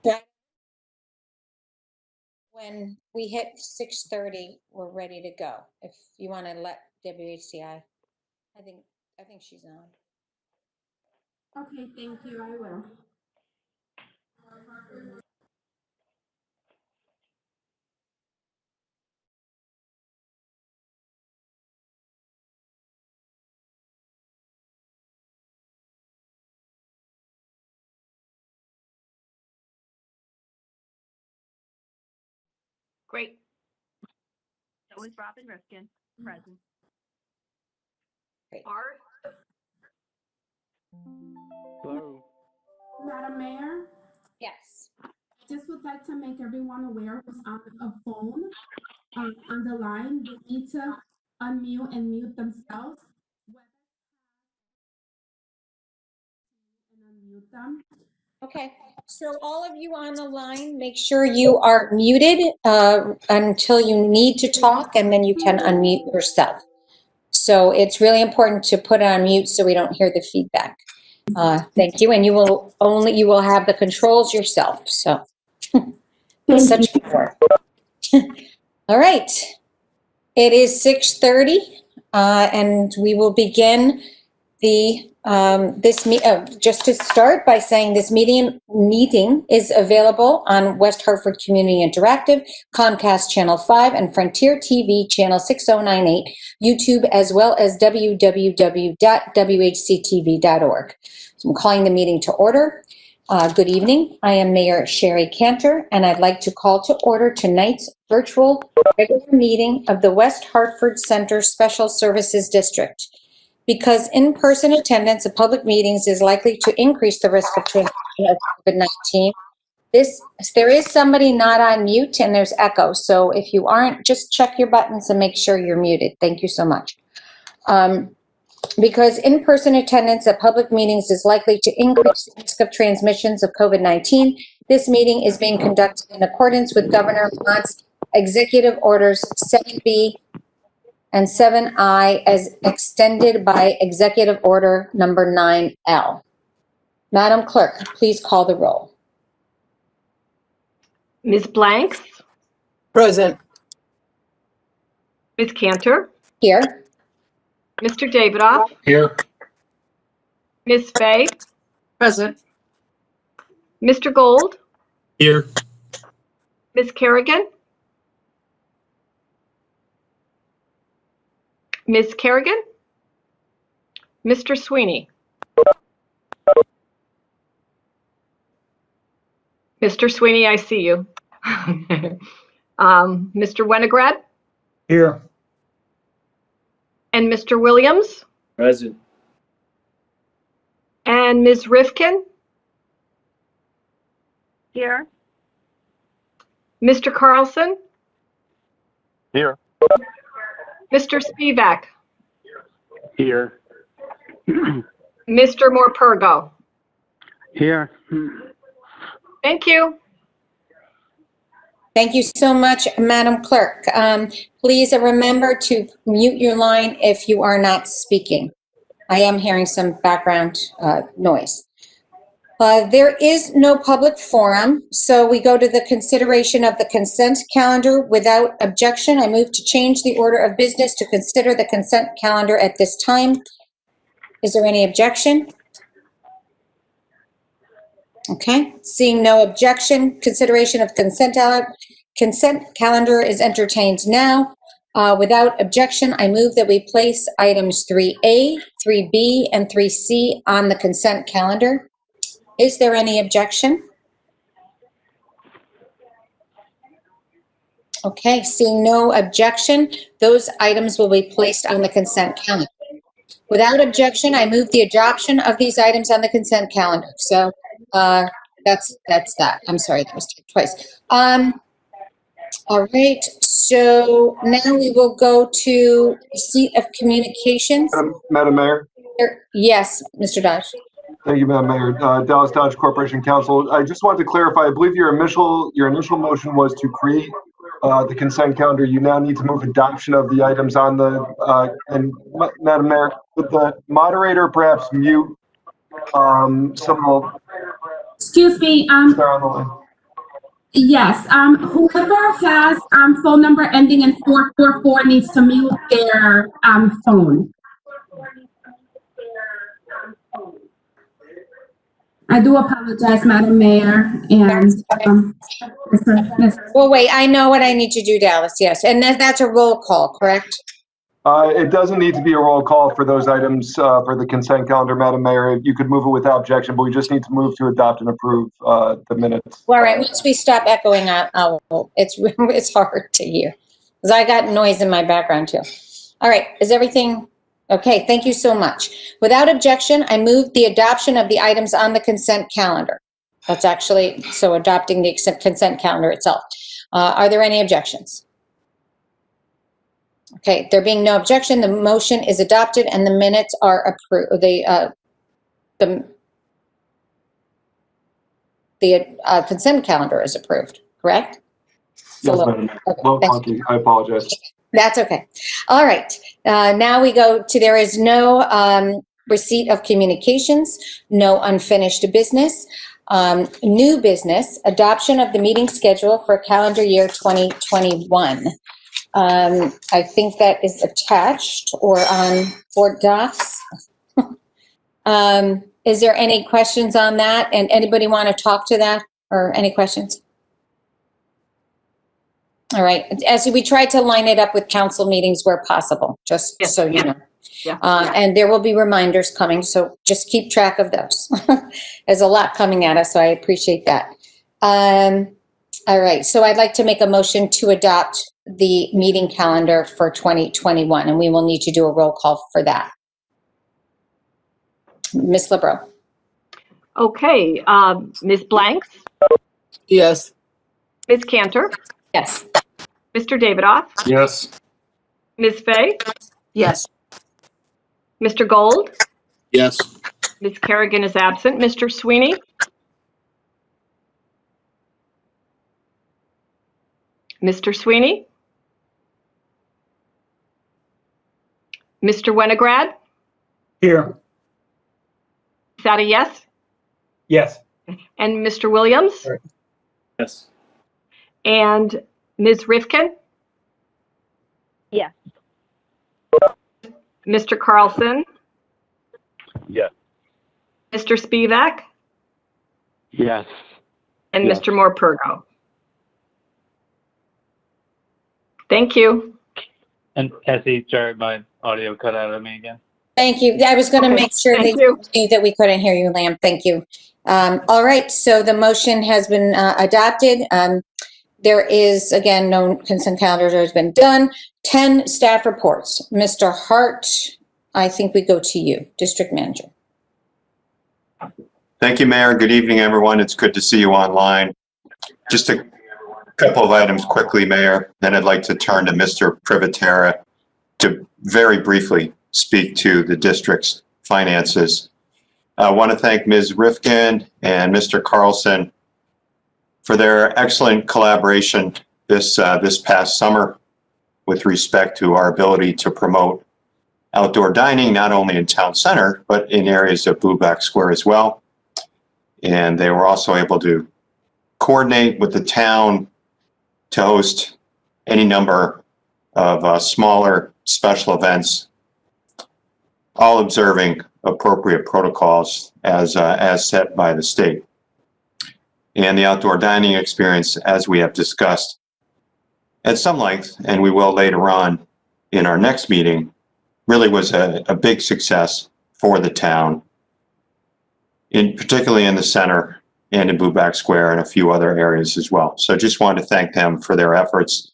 That- When we hit 6:30, we're ready to go. If you want to let WHCI, I think she's on. Okay, thank you, I will. Great. That was Robin Rifkin, present. Great. Art, Hello. Madam Mayor, Yes. I just would like to make everyone aware who's on a phone, on the line, they need to unmute and mute themselves. And unmute them. Okay, so all of you on the line, make sure you are muted until you need to talk, and then you can unmute yourself. So it's really important to put it on mute so we don't hear the feedback. Thank you, and you will have the controls yourself, so. Such good work. All right, it is 6:30, and we will begin the just to start by saying this meeting is available on West Hartford Community Interactive, Comcast Channel 5, and Frontier TV Channel 6098, YouTube, as well as www.whctv.org. So I'm calling the meeting to order. Good evening. I am Mayor Sherry Cantor, and I'd like to call to order tonight's virtual regular meeting of the West Hartford Center Special Services District. Because in-person attendance of public meetings is likely to increase the risk of transmission of COVID-19, there is somebody not on mute and there's echo. So if you aren't, just check your buttons and make sure you're muted. Thank you so much. Because in-person attendance at public meetings is likely to increase the risk of transmissions of COVID-19, this meeting is being conducted in accordance with Governor Mott's Executive Orders 7B and 7I as extended by Executive Order Number 9L. Madam Clerk, please call the roll. Ms. Blanks, Present. Ms. Cantor, Here. Mr. Davidoff, Here. Ms. Fay, Present. Mr. Gold, Here. Ms. Kerrigan, Ms. Kerrigan, Mr. Sweeney, Mr. Sweeney, I see you. Mr. Winograd Here. and Mr. Williams Present. and Ms. Rifkin. Here. Mr. Carlson, Here. Mr. Spivak, Here. Mr. Morpurgo. Here. Thank you. Thank you so much, Madam Clerk. Please remember to mute your line if you are not speaking. I am hearing some background noise. There is no public forum, so we go to the consideration of the consent calendar. Without objection, I move to change the order of business to consider the consent calendar at this time. Is there any objection? Okay, seeing no objection, consideration of consent calendar is entertained now. Without objection, I move that we place items 3A, 3B, and 3C on the consent calendar. Is there any objection? Okay, seeing no objection, those items will be placed on the consent calendar. Without objection, I move the adoption of these items on the consent calendar. So that's that. I'm sorry, that was twice. All right, so now we will go to receipt of communications. Madam Mayor. Yes, Mr. Dodge. Thank you, Madam Mayor. Dallas Dodge Corporation Council. I just wanted to clarify, I believe your initial motion was to create the consent calendar. You now need to move adoption of the items on the, and Madam Mayor, would the moderator perhaps mute some of Excuse me, they're on the line. Yes, whoever has phone number ending in 444 needs to mute their phone. I do apologize, Madam Mayor, and Mr. Well, wait, I know what I need to do, Dallas, yes. And that's a roll call, correct? It doesn't need to be a roll call for those items for the consent calendar, Madam Mayor. You could move it without objection, but we just need to move to adopt and approve the minutes. All right, once we stop echoing out, it's hard to hear. Because I got noise in my background too. All right, is everything, okay, thank you so much. Without objection, I move the adoption of the items on the consent calendar. That's actually, so adopting the consent calendar itself. Are there any objections? Okay, there being no objection, the motion is adopted and the minutes are approved. The consent calendar is approved, correct? Yes, Madam Mayor. Well, funky. I apologize. That's okay. All right. Now we go to, there is no receipt of communications, no unfinished business, new business, adoption of the meeting schedule for calendar year 2021. I think that is attached or on board docs. Is there any questions on that? And anybody want to talk to that or any questions? All right. As we try to line it up with council meetings where possible, just so you know. Yeah. And there will be reminders coming, so just keep track of those. There's a lot coming at us, so I appreciate that. All right. So I'd like to make a motion to adopt the meeting calendar for 2021, and we will need to do a roll call for that. Ms. LeBreau. Okay, Ms. Blanks, Yes. Ms. Cantor, Yes. Mr. Davidoff, Yes. Ms. Fay, Yes. Mr. Gold, Yes. Ms. Kerrigan is absent, Mr. Sweeney, Mr. Sweeney, Mr. Winograd, Here. is that a yes? Yes. And Mr. Williams? Yes. And Ms. Rifkin? Yes. Mr. Carlson? Yes. Mr. Spivak? Yes. And Yes. Mr. Morpurgo? Thank you. And Essie, sorry, my audio cut out on me again. Thank you. I was going to Okay, make sure thank that we couldn't hear you, Lamb. Thank you. All right. So the motion has been adopted. There is, again, no consent calendar has been done. 10 staff reports. Mr. Hart, I think we go to you, District Manager. Thank you, Mayor. Good evening, everyone. It's good to see you online. Just a couple of items quickly, Mayor. Then I'd like to turn to Mr. Privatera to very briefly speak to the district's finances. I want to thank Ms. Rifkin and Mr. Carlson for their excellent collaboration this past summer with respect to our ability to promote outdoor dining, not only in town center, but in areas of Blueback Square as well. And they were also able to coordinate with the town to host any number of smaller special events, all observing appropriate protocols as set by the state. And the outdoor dining experience, as we have discussed at some length, and we will later on in our next meeting, really was a big success for the town, particularly in the center and in Blueback Square and a few other areas as well. So just wanted to thank them for their efforts.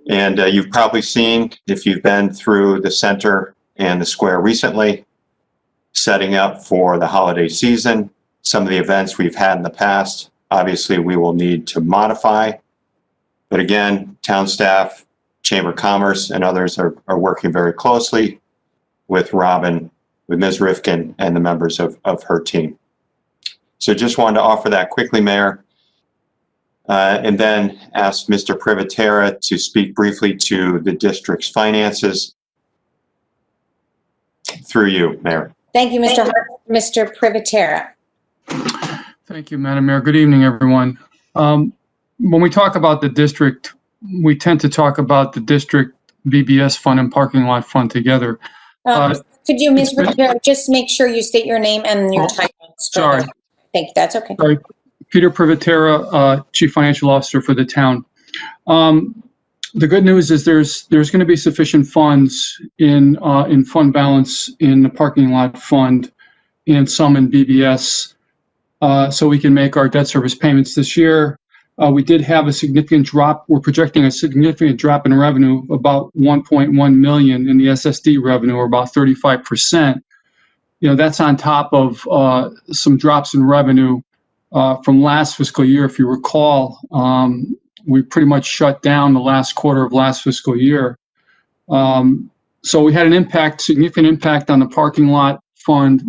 And you've probably seen, if you've been through the center and the square recently, setting up for the holiday season, some of the events we've had in the past, obviously we will need to modify. But again, town staff, Chamber of Commerce, and others are working very closely with Robin, with Ms. Rifkin, and the members of her team. So just wanted to offer that quickly, Mayor, and then ask Mr. Privatera to speak briefly to the district's finances. Through you, Mayor. Thank you, Mr. Hart. Mr. Privatera. Thank you, Madam Mayor. Good evening, everyone. when we talk about the district, we tend to talk about the district VBS fund and parking lot fund together. Could you, Ms. it's been- Rivera, just make sure you state your name and your Oh, title? sorry. Thank you. That's okay. Sorry, Peter Privatera, Chief Financial Officer for the town. The good news is there's going to be sufficient funds in fund balance in the parking lot fund and some in BBS, so we can make our debt service payments this year. We did have a significant drop. We're projecting a significant drop in revenue, about 1.1 million in the SSD revenue, or about 35%. You know, that's on top of some drops in revenue from last fiscal year. If you recall, we pretty much shut down the last quarter of last fiscal year. So we had an impact, significant impact on the parking lot fund,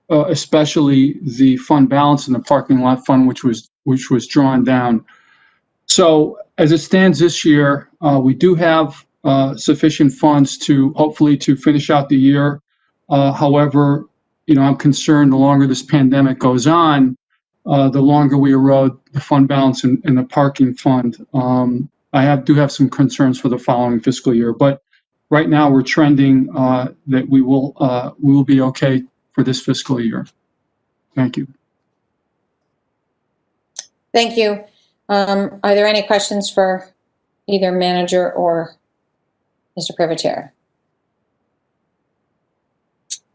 especially the fund balance in the parking lot fund, which was drawn down. So as it stands this year, we do have sufficient funds to hopefully to finish out the year. However, you know, I'm concerned the longer this pandemic goes on, the longer we erode the fund balance in the parking fund. I do have some concerns for the following fiscal year, but right now we're trending that we will be okay for this fiscal year. Thank you. Thank you. Are there any questions for either manager or Mr. Privatera?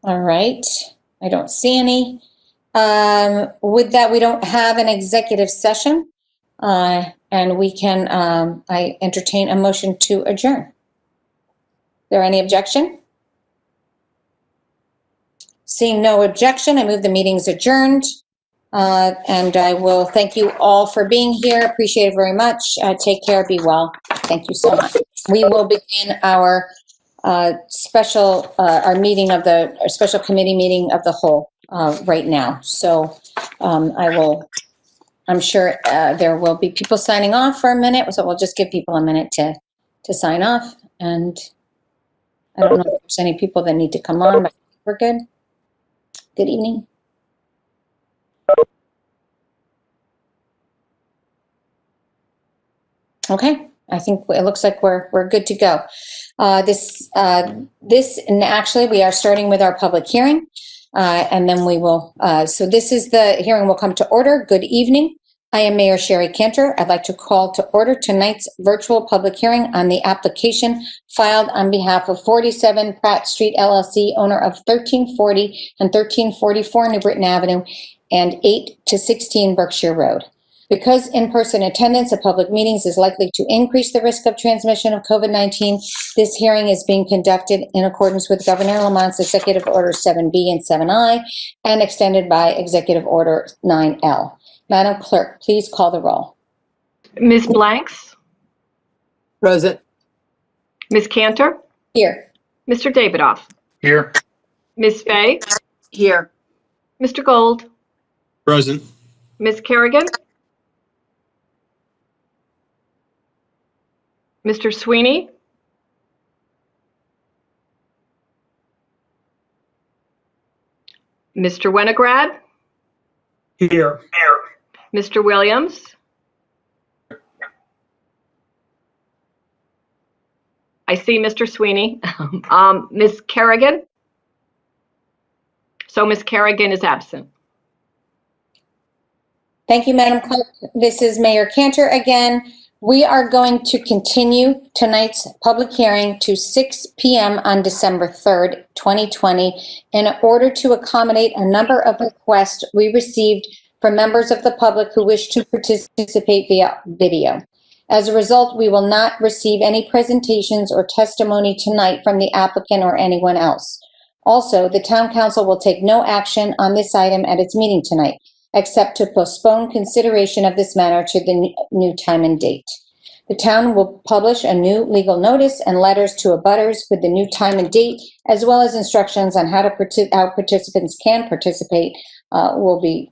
All right. I don't see any. With that, we don't have an executive session, and we can, I entertain a motion to adjourn. Is there any objection? Seeing no objection, I move the meeting's adjourned. And I will thank you all for being here. Appreciate it very much. Take care. Be well. Thank you so much. We will begin our our meeting of the special committee meeting of the whole right now. So I'm sure there will be people signing off for a minute. So we'll just give people a minute to sign off. And I don't know if there's any people that need to come on, but we're good. Good evening. Okay, I think it looks like we're good to go. And actually we are starting with our public hearing, and then we will. So this is the hearing will come to order. Good evening. I am Mayor Sherry Cantor. I'd like to call to order tonight's virtual public hearing on the application filed on behalf of 47 Pratt Street LLC, owner of 1340 and 1344 New Britain Avenue and 8 to 16 Berkshire Road. Because in-person attendance at public meetings is likely to increase the risk of transmission of COVID-19, this hearing is being conducted in accordance with Governor Lamont's Executive Order 7B and 7I and extended by Executive Order 9L. Madam Clerk, please call the roll. Ms. Blanks? Present. Ms. Cantor? Here. Mr. Davidoff? Here. Ms. Fay? Here. Mr. Gold? Present. Ms. Kerrigan? Mr. Sweeney? Mr. Winograd? Here. Mr. Williams? I see Mr. Sweeney. Ms. Kerrigan? So Ms. Kerrigan is absent. Thank you, Madam Clerk. This is Mayor Cantor again. We are going to continue tonight's public hearing to 6 p.m. on December 3rd, 2020, in order to accommodate a number of requests we received from members of the public who wish to participate via video. As a result, we will not receive any presentations or testimony tonight from the applicant or anyone else. Also, the Town Council will take no action on this item at its meeting tonight, except to postpone consideration of this matter to the new time and date. The town will publish a new legal notice and letters to abutters with the new time and date, as well as instructions on how participants can participate will be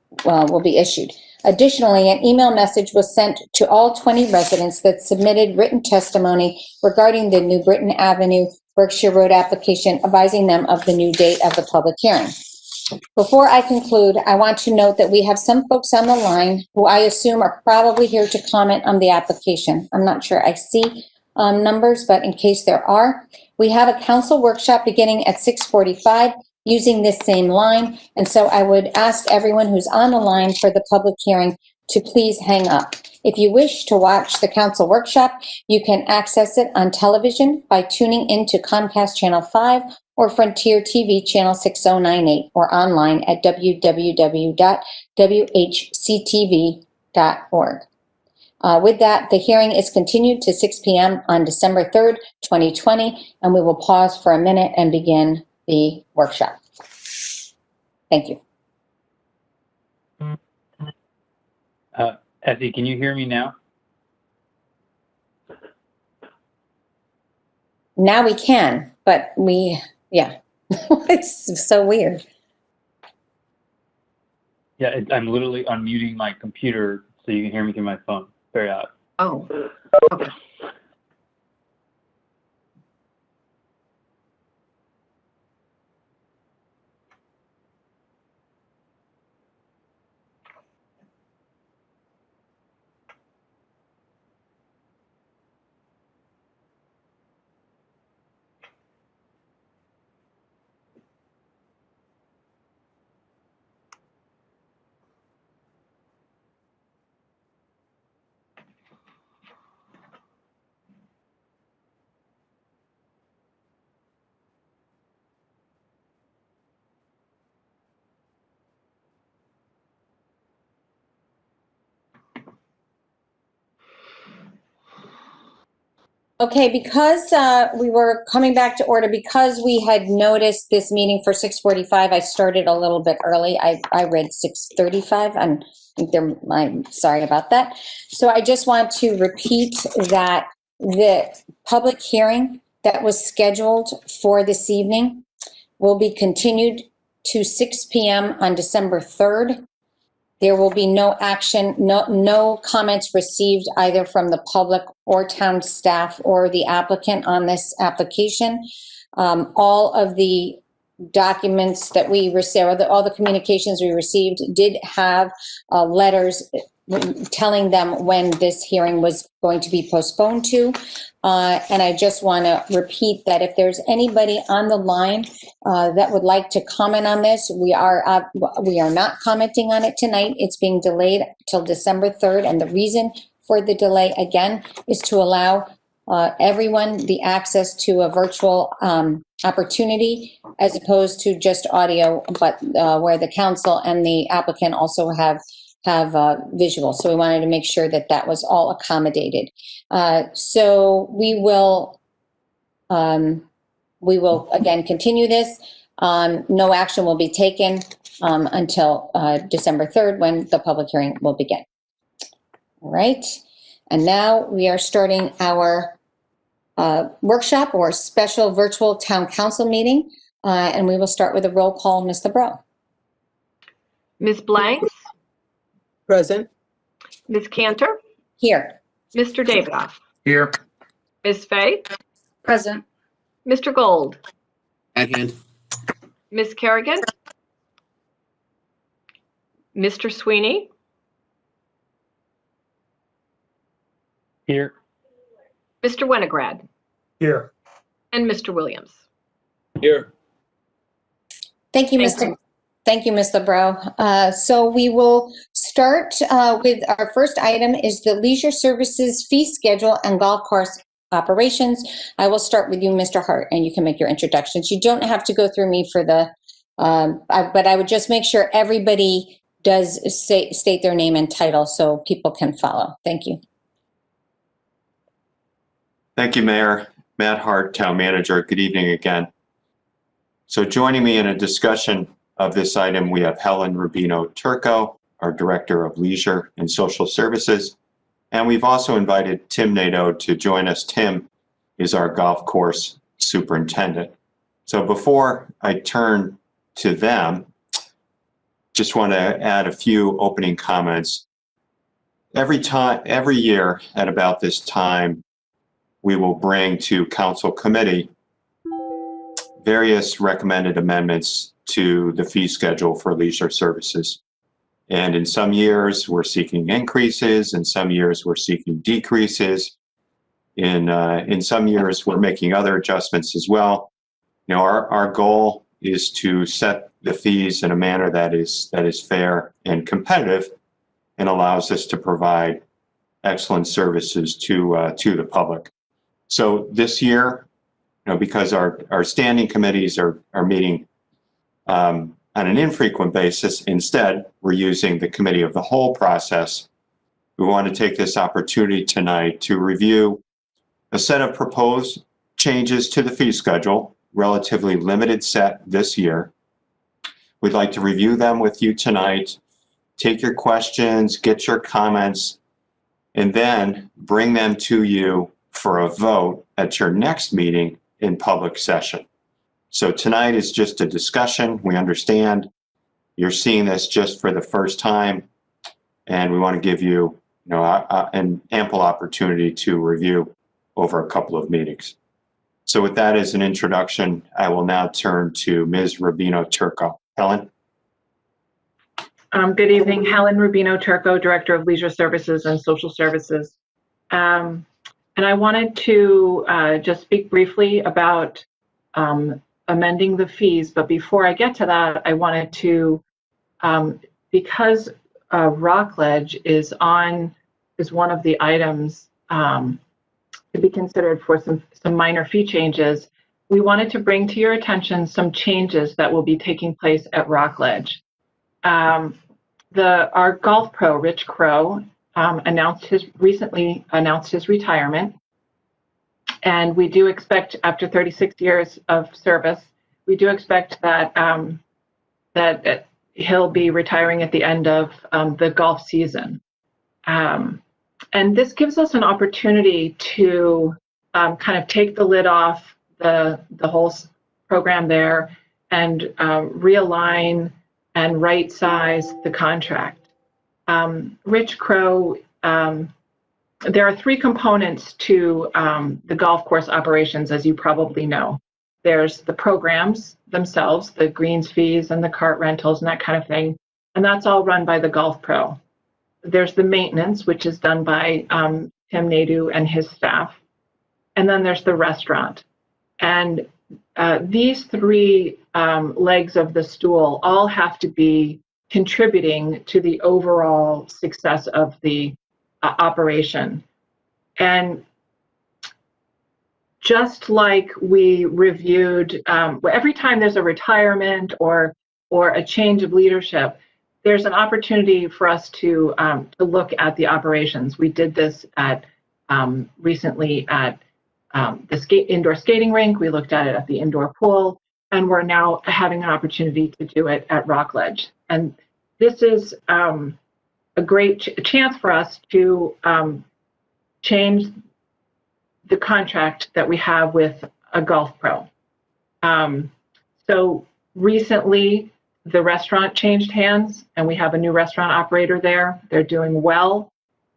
issued. Additionally, an email message was sent to all 20 residents that submitted written testimony regarding the New Britain Avenue Berkshire Road application, advising them of the new date of the public hearing. Before I conclude, I want to note that we have some folks on the line who I assume are probably here to comment on the application. I'm not sure I see numbers, but in case there are, we have a council workshop beginning at 6:45 using this same line. And so I would ask everyone who's on the line for the public hearing to please hang up. If you wish to watch the council workshop, you can access it on television by tuning into Comcast Channel 5 or Frontier TV Channel 6098 or online at www.whctv.org. With that, the hearing is continued to 6 p.m. on December 3rd, 2020, and we will pause for a minute and begin the workshop. Thank you. Essie, can you hear me now? Now we can, but yeah, it's so weird. Yeah, I'm literally unmuting my computer so you can hear me through my phone. Very odd. Oh, okay. Okay, because we were coming back to order, because we had noticed this meeting for 6:45, I started a little bit early. I read 6:35, and I'm sorry about that. So I just want to repeat that the public hearing that was scheduled for this evening will be continued to 6 p.m. on December 3rd. There will be no action, no comments received either from the public or town staff or the applicant on this application. All of the documents that we received, all the communications we received did have letters telling them when this hearing was going to be postponed to. And I just want to repeat that if there's anybody on the line that would like to comment on this, we are not commenting on it tonight. It's being delayed till December 3rd. And the reason for the delay, again, is to allow everyone the access to a virtual opportunity as opposed to just audio, but where the council and the applicant also have visual. So we wanted to make sure that that was all accommodated. So we will again continue this. No action will be taken until December 3rd when the public hearing will begin. All right. And now we are starting our workshop or special virtual town council meeting. And we will start with a roll call. Ms. LeBreau. Ms. Blanks, Present. Ms. Cantor, Here. Mr. Davidoff, Here. Ms. Fay, Present. Mr. Gold, At hand. Ms. Kerrigan, Mr. Sweeney, Here. Mr. Winograd, Here. and Mr. Williams. Here. Thank you, Thank you, Ms. LeBreau. So we will start with our first item is the leisure services fee schedule and golf course operations. I will start with you, Mr. Hart, and you can make your introductions. You don't have to go through me for the, but I would just make sure everybody does state their name and title so people can follow. Thank you. Thank you, Mayor. Matt Hart, Town Manager. Good evening again. So joining me in a discussion of this item, we have Helen Rubino Turco, our Director of Leisure and Social Services. And we've also invited Tim Nadeau to join us. Tim is our golf course superintendent. So before I turn to them, just want to add a few opening comments. Every year at about this time, we will bring to Council Committee various recommended amendments to the fee schedule for leisure services. And in some years, we're seeking increases. In some years, we're seeking decreases. In some years, we're making other adjustments as well. You know, our goal is to set the fees in a manner that is fair and competitive and allows us to provide excellent services to the public. So this year, you know, because our standing committees are meeting on an infrequent basis, instead, we're using the committee of the whole process. We want to take this opportunity tonight to review a set of proposed changes to the fee schedule, relatively limited set this year. We'd like to review them with you tonight, take your questions, get your comments, and then bring them to you for a vote at your next meeting in public session. So tonight is just a discussion. We understand you're seeing this just for the first time, and we want to give you, an ample opportunity to review over a couple of meetings. So with that as an introduction, I will now turn to Ms. Rubino-Turco. Helen? Good evening, Helen Rubino-Turco, Director of Leisure Services and Social Services. And I wanted to just speak briefly about amending the fees, but before I get to that, I wanted to, because Rockledge is one of the items to be considered for some minor fee changes, we wanted to bring to your attention some changes that will be taking place at Rockledge. Our golf pro, Rich Crow, recently announced his retirement. And we do expect, after 36 years of service, we do expect that that he'll be retiring at the end of the golf season. And this gives us an opportunity to kind of take the lid off the whole program there and realign and right-size the contract. Rich Crow, there are three components to the golf course operations, as you probably know. There's the programs themselves, the greens fees and the cart rentals and that kind of thing, and that's all run by the golf pro. There's the maintenance, which is done by Tim Nadu and his staff, and then there's the restaurant. And these three legs of the stool all have to be contributing to the overall success of the operation. And just like we reviewed, every time there's a retirement or a change of leadership, there's an opportunity for us to look at the operations. We did this recently at the indoor skating rink. We looked at it at the indoor pool, and we're now having an opportunity to do it at Rockledge. And this is a great chance for us to change the contract that we have with a golf pro. So recently, the restaurant changed hands, and we have a new restaurant operator there. They're doing well.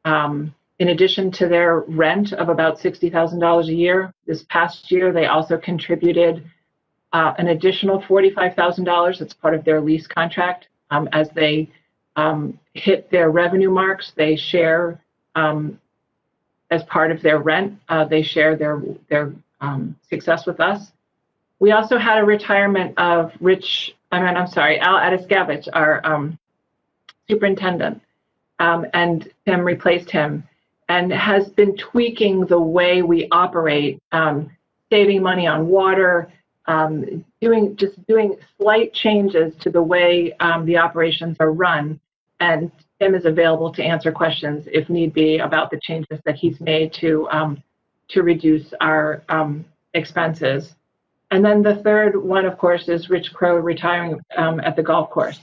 In addition to their rent of about $60,000 a year, this past year, they also contributed an additional $45,000. It's part of their lease contract. As they hit their revenue marks, they share, as part of their rent, they share their success with us. We also had a retirement of Al Adiskevich, our superintendent, and Tim replaced him, and has been tweaking the way we operate, saving money on water, doing slight changes to the way the operations are run. And Tim is available to answer questions if need be about the changes that he's made to reduce our expenses. And then the third one, of course, is Rich Crow retiring at the golf course.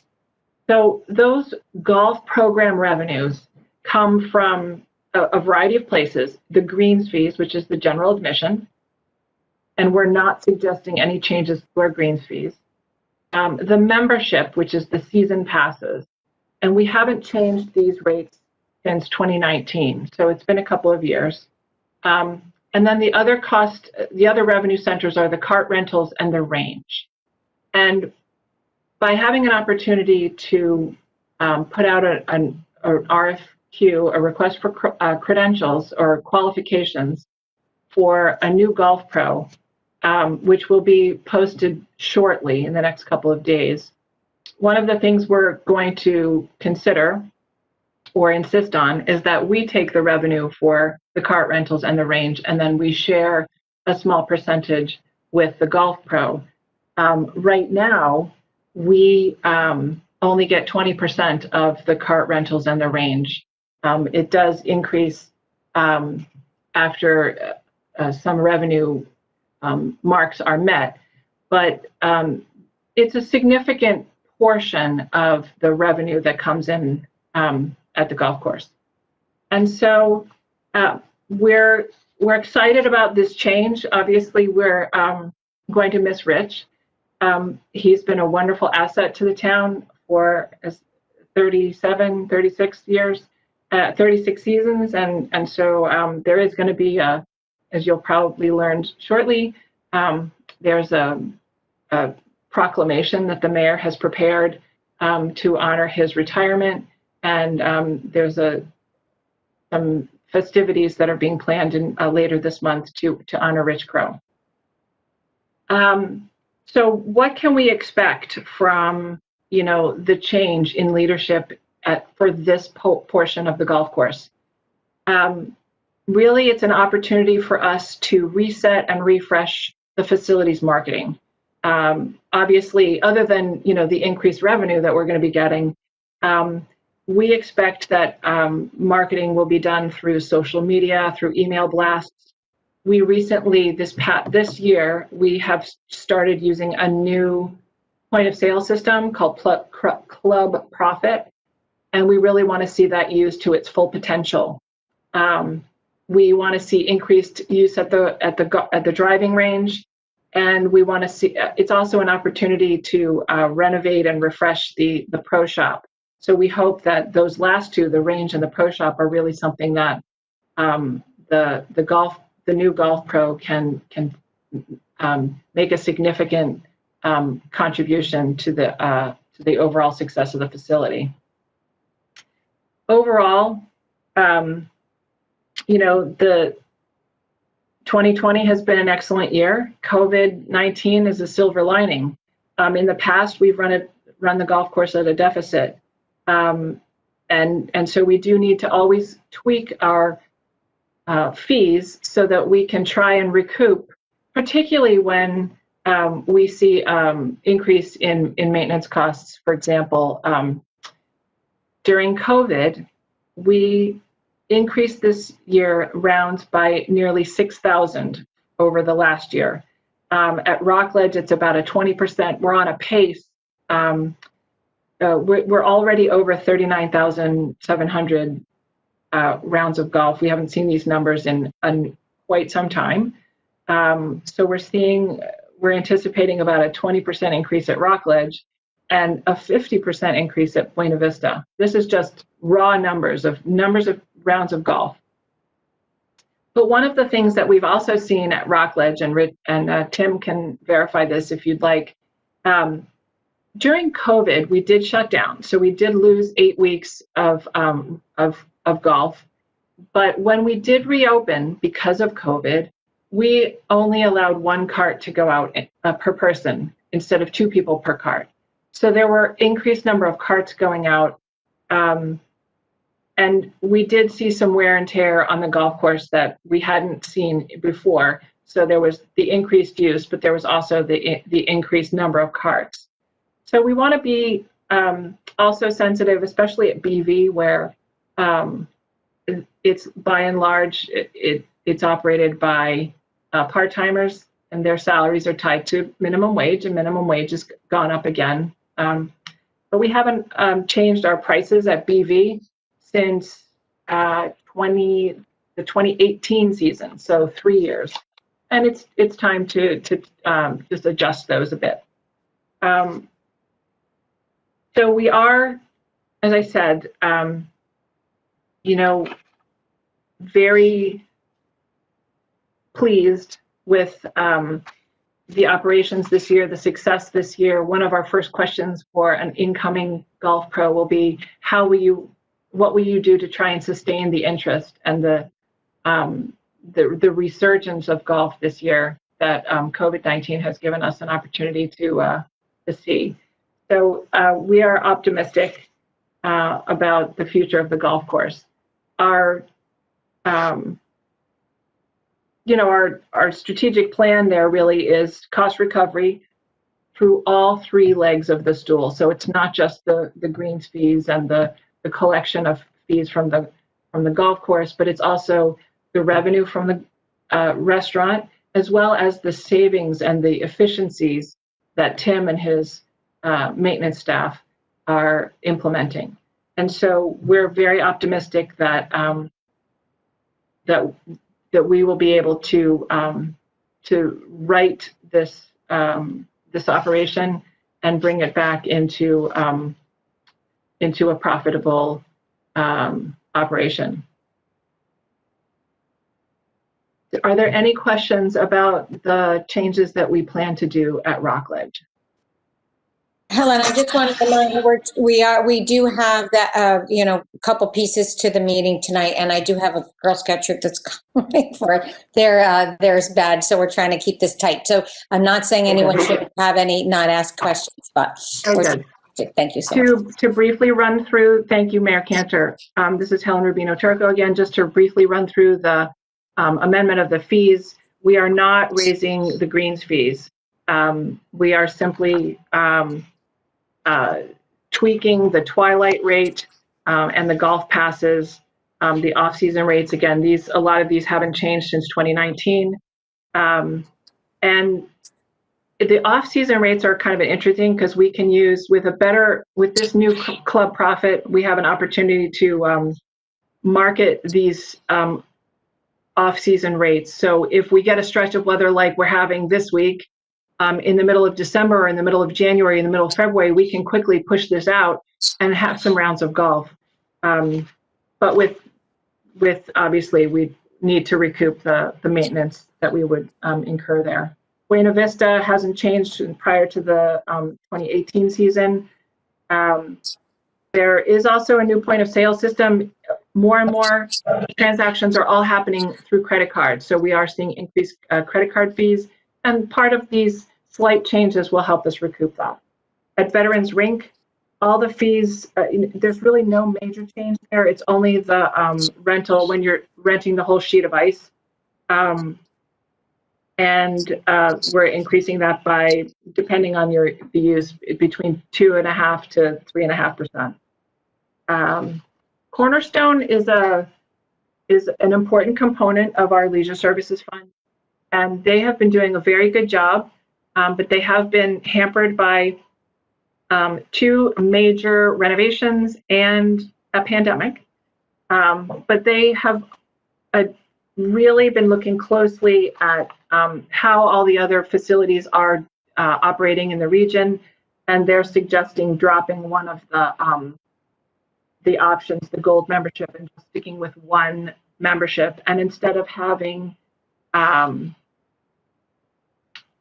So those golf program revenues come from a variety of places. The greens fees, which is the general admission, and we're not suggesting any changes to our greens fees. The membership, which is the season passes, and we haven't changed these rates since 2019, so it's been a couple of years. And then the other revenue centers are the cart rentals and the range. And by having an opportunity to put out an RFQ, a request for credentials or qualifications for a new golf pro, which will be posted shortly in the next couple of days. One of the things we're going to consider or insist on is that we take the revenue for the cart rentals and the range, and then we share a small percentage with the golf pro. Right now, we only get 20% of the cart rentals and the range. It does increase after some revenue marks are met, but it's a significant portion of the revenue that comes in at the golf course. And so we're excited about this change. Obviously, we're going to miss Rich. He's been a wonderful asset to the town for 36 years, 36 seasons. And so there is going to be, as you'll probably learn shortly, there's a proclamation that the mayor has prepared to honor his retirement. And there's some festivities that are being planned in, later this month to honor Rich Crow. So what can we expect from, the change in leadership for this portion of the golf course? Really, it's an opportunity for us to reset and refresh the facilities marketing. Obviously, other than, the increased revenue that we're going to be getting, we expect that marketing will be done through social media, through email blasts. We recently, this year, we have started using a new point of sale system called Club Profit, and we really want to see that used to its full potential. We want to see increased use at the driving range, and we want to see. It's also an opportunity to renovate and refresh the pro shop. So we hope that those last two, the range and the pro shop, are really something that the new golf pro can make a significant contribution to the overall success of the facility. Overall, the 2020 has been an excellent year. COVID-19 is a silver lining. In the past, we've run the golf course at a deficit. And so we do need to always tweak our fees so that we can try and recoup, particularly when we see increase in maintenance costs. For example, during COVID, we increased this year rounds by nearly 6,000 over the last year. At Rockledge, it's about a 20%. We're on a pace. We're already over 39,700 rounds of golf. We haven't seen these numbers in quite some time. So we're anticipating about a 20% increase at Rockledge and a 50% increase at Buena Vista. This is just raw numbers of rounds of golf. But one of the things that we've also seen at Rockledge, and Tim can verify this if you'd like, during COVID, we did shut down. So we did lose 8 weeks of golf. But when we did reopen because of COVID, we only allowed one cart to go out per person instead of 2 people per cart. So there were increased number of carts going out. And we did see some wear and tear on the golf course that we hadn't seen before. So there was the increased use, but there was also the increased number of carts. So we want to be also sensitive, especially at BV, where it's by and large, it's operated by part-timers, and their salaries are tied to minimum wage, and minimum wage has gone up again. But we haven't changed our prices at BV since the 2018 season, so 3 years. And it's time to just adjust those a bit. So we are, as I said, very pleased with the operations this year, the success this year, one of our first questions for an incoming golf pro will be, what will you do to try and sustain the interest and the resurgence of golf this year that COVID-19 has given us an opportunity to see. So we are optimistic about the future of the golf course. Our strategic plan there really is cost recovery through all three legs of the stool. So it's not just the greens fees and the collection of fees from the golf course, but it's also the revenue from the restaurant, as well as the savings and the efficiencies that Tim and his maintenance staff are implementing. And so we're very optimistic that that we will be able to right this this operation and bring it back into a profitable operation. Are there any questions about the changes that we plan to do at Rockledge? Helen, I just want to remind you, we do have that, a couple pieces to the meeting tonight, and I do have a Girl Scout troop that's coming for there's bad, so we're trying to keep this tight. So I'm not saying anyone should have any not asked questions, but thank you so much. To briefly run through, thank you, Mayor Cantor. This is Helen Rubino Turco again, just to briefly run through the amendment of the fees. We are not raising the greens fees. We are simply tweaking the twilight rate and the golf passes, the off-season rates. Again, a lot of these haven't changed since 2019. And the off-season rates are kind of interesting because we can use with this new club profit, we have an opportunity to market these off-season rates. So if we get a stretch of weather like we're having this week, in the middle of December or in the middle of January, in the middle of February, we can quickly push this out and have some rounds of golf. But with obviously, we need to recoup the maintenance that we would incur there. Buena Vista hasn't changed prior to the 2018 season. There is also a new point of sale system. More and more transactions are all happening through credit cards. So we are seeing increased credit card fees. And part of these slight changes will help us recoup that. At Veterans Rink, all the fees, there's really no major change there. It's only the rental when you're renting the whole sheet of ice. And we're increasing that by, depending on the use, between 2.5% to 3.5%. Cornerstone is an important component of our leisure services fund. And they have been doing a very good job, but they have been hampered by 2 major renovations and a pandemic. But they have really been looking closely at how all the other facilities are operating in the region, and they're suggesting dropping one of the options, the gold membership, and just sticking with one membership. And instead of having an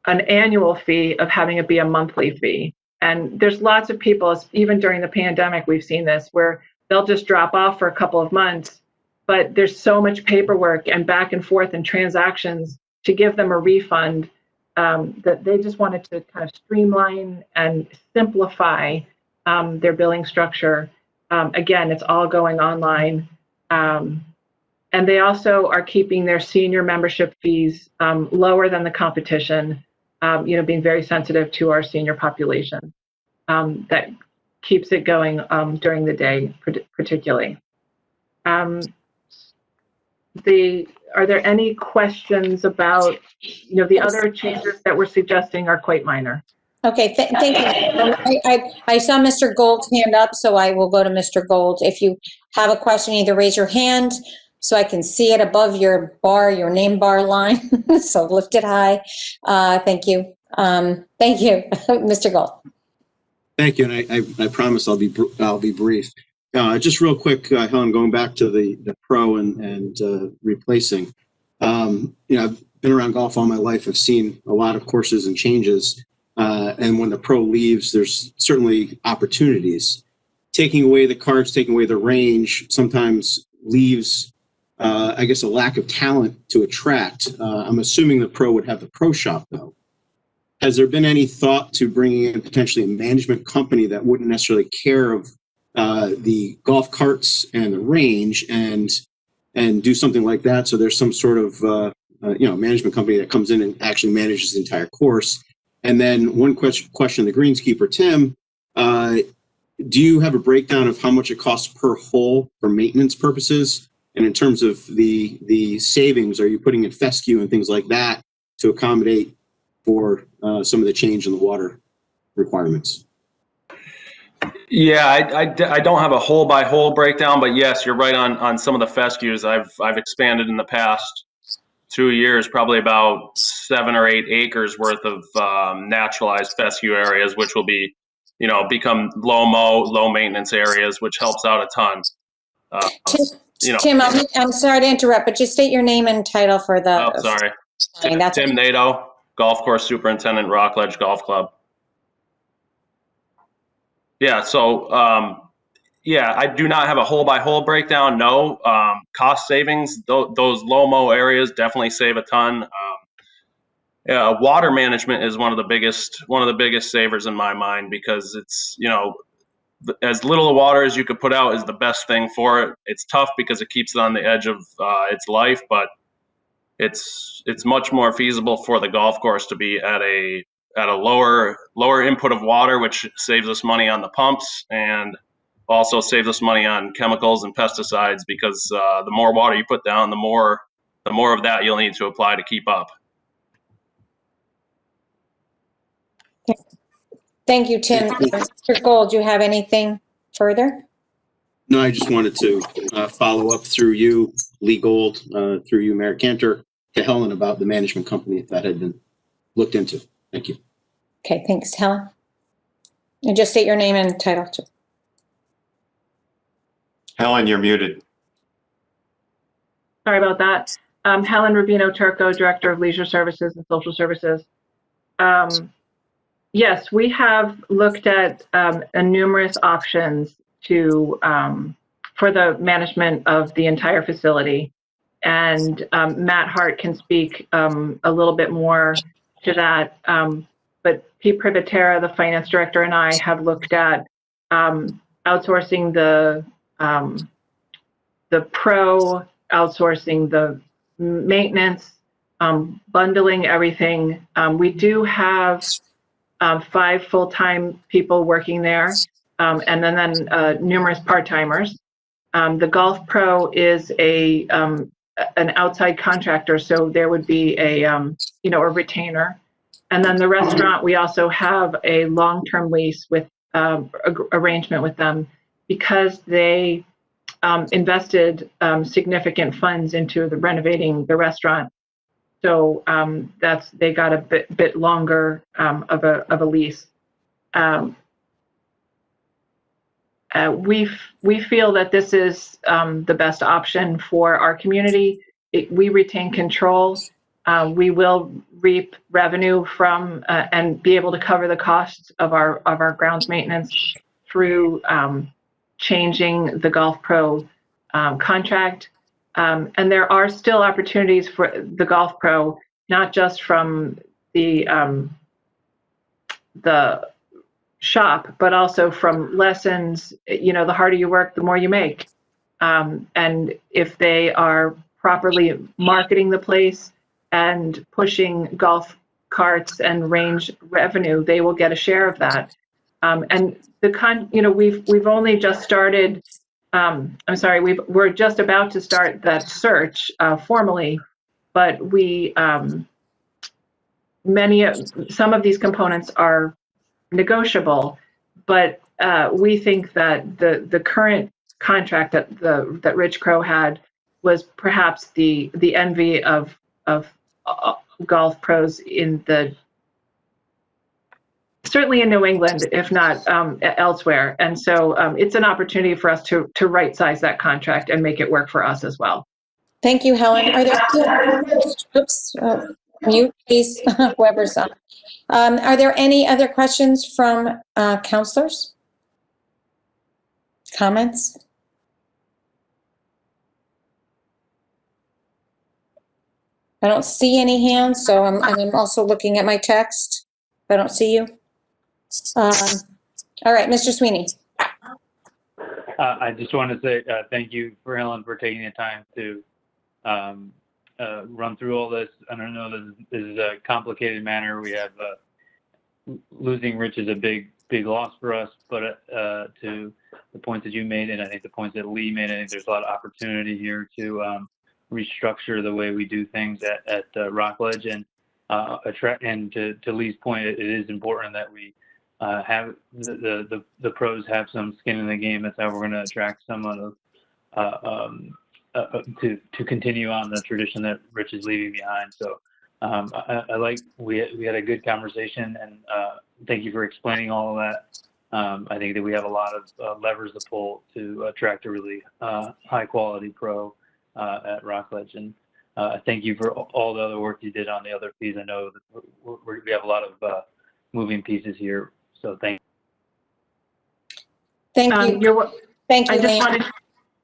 annual fee, of having it be a monthly fee. And there's lots of people, even during the pandemic, we've seen this, where they'll just drop off for a couple of months, but there's so much paperwork and back and forth and transactions to give them a refund that they just wanted to kind of streamline and simplify their billing structure. Again, it's all going online. And they also are keeping their senior membership fees lower than the competition, being very sensitive to our senior population. That keeps it going during the day, particularly. Are there any questions about, the other changes that we're suggesting are quite minor? Okay, thank you. I saw Mr. Gold's hand up, so I will go to Mr. Gold. If you have a question, either raise your hand so I can see it above your name bar line. So lift it high. Thank you. Thank you, Mr. Gold. Thank you, and I promise I'll be brief. Just real quick, Helen, going back to the pro and replacing. I've been around golf all my life. I've seen a lot of courses and changes. And when the pro leaves, there's certainly opportunities. Taking away the carts, taking away the range sometimes leaves, I guess, a lack of talent to attract. I'm assuming the pro would have the pro shop, though. Has there been any thought to bringing in potentially a management company that wouldn't necessarily care of the golf carts and the range and do something like that? So there's some sort of management company that comes in and actually manages the entire course. And then one question, the greenskeeper, Tim, do you have a breakdown of how much it costs per hole for maintenance purposes? And in terms of the savings, are you putting in fescue and things like that to accommodate for some of the change in the water requirements? Yeah, I don't have a hole by hole breakdown, but yes, you're right on some of the fescues. I've expanded in the past 2 years, probably about 7 or 8 acres worth of naturalized fescue areas, which will be, become low maintenance areas, which helps out a ton. Tim, I'm sorry to interrupt, but just state your name and title for the. Oh, sorry. That's Tim Nato, Golf Course Superintendent, Rockledge Golf Club. Yeah, so I do not have a hole by hole breakdown. No, cost savings. Those low mow areas definitely save a ton. Water management is one of the biggest savers in my mind, because it's as little water as you could put out is the best thing for it. It's tough because it keeps it on the edge of its life, but it's much more feasible for the golf course to be at a lower input of water, which saves us money on the pumps and also saves us money on chemicals and pesticides, because the more water you put down, the more of that you'll need to apply to keep up. Thank you, Tim. Mr. Gold, do you have anything further? No, I just wanted to follow up through you, Lee Gold, through you, Mayor Cantor, to Helen about the management company, if that had been looked into. Thank you. Okay, thanks, Helen. And just state your name and title too. Helen, you're muted. Sorry about that. Helen Rubino Turco, Director of Leisure Services and Social Services. Yes, we have looked at numerous options for the management of the entire facility. And Matt Hart can speak a little bit more to that. But Pete Privatera, the finance director, and I have looked at outsourcing the pro, outsourcing the maintenance, bundling everything. We do have 5 full-time people working there, and then numerous part-timers. The golf pro is an outside contractor, so there would be a retainer. And then the restaurant, we also have a long-term lease with arrangement with them, because they invested significant funds into renovating the restaurant. So they got a bit longer of a lease. We feel that this is the best option for our community. We retain control. We will reap revenue from and be able to cover the costs of our grounds maintenance through changing the Golf Pro contract. And there are still opportunities for the Golf Pro, not just from the shop, but also from lessons. The harder you work, the more you make. And if they are properly marketing the place and pushing golf carts and range revenue, they will get a share of that. And we've only just started. We're just about to start that search formally, but some of these components are negotiable, but we think that the current contract that Rich Crow had was perhaps the envy of golf pros certainly in New England, if not elsewhere. And so it's an opportunity for us to right size that contract and make it work for us as well. Thank you, Helen. Are there, oops, mute, please, whoever's on. Are there any other questions from counselors? Comments? I don't see any hands, so I'm also looking at my text. I don't see you. All right, Mr. Sweeney. I just want to say thank you for Helen for taking the time to run through all this. I don't know this is a complicated matter. We have losing Rich is a big loss for us, but to the points that you made, and I think the points that Lee made, I think there's a lot of opportunity here to restructure the way we do things at Rockledge, and to Lee's point, it is important that we have the pros have some skin in the game. That's how we're going to attract someone to continue on the tradition that Rich is leaving behind. So I like we had a good conversation, and thank you for explaining all of that. I think that we have a lot of levers to pull to attract a really high quality pro at Rockledge, and thank you for all the other work you did on the other fees. I know that we have a lot of moving pieces here, so thank you. Thank you. Thank you, Leanne.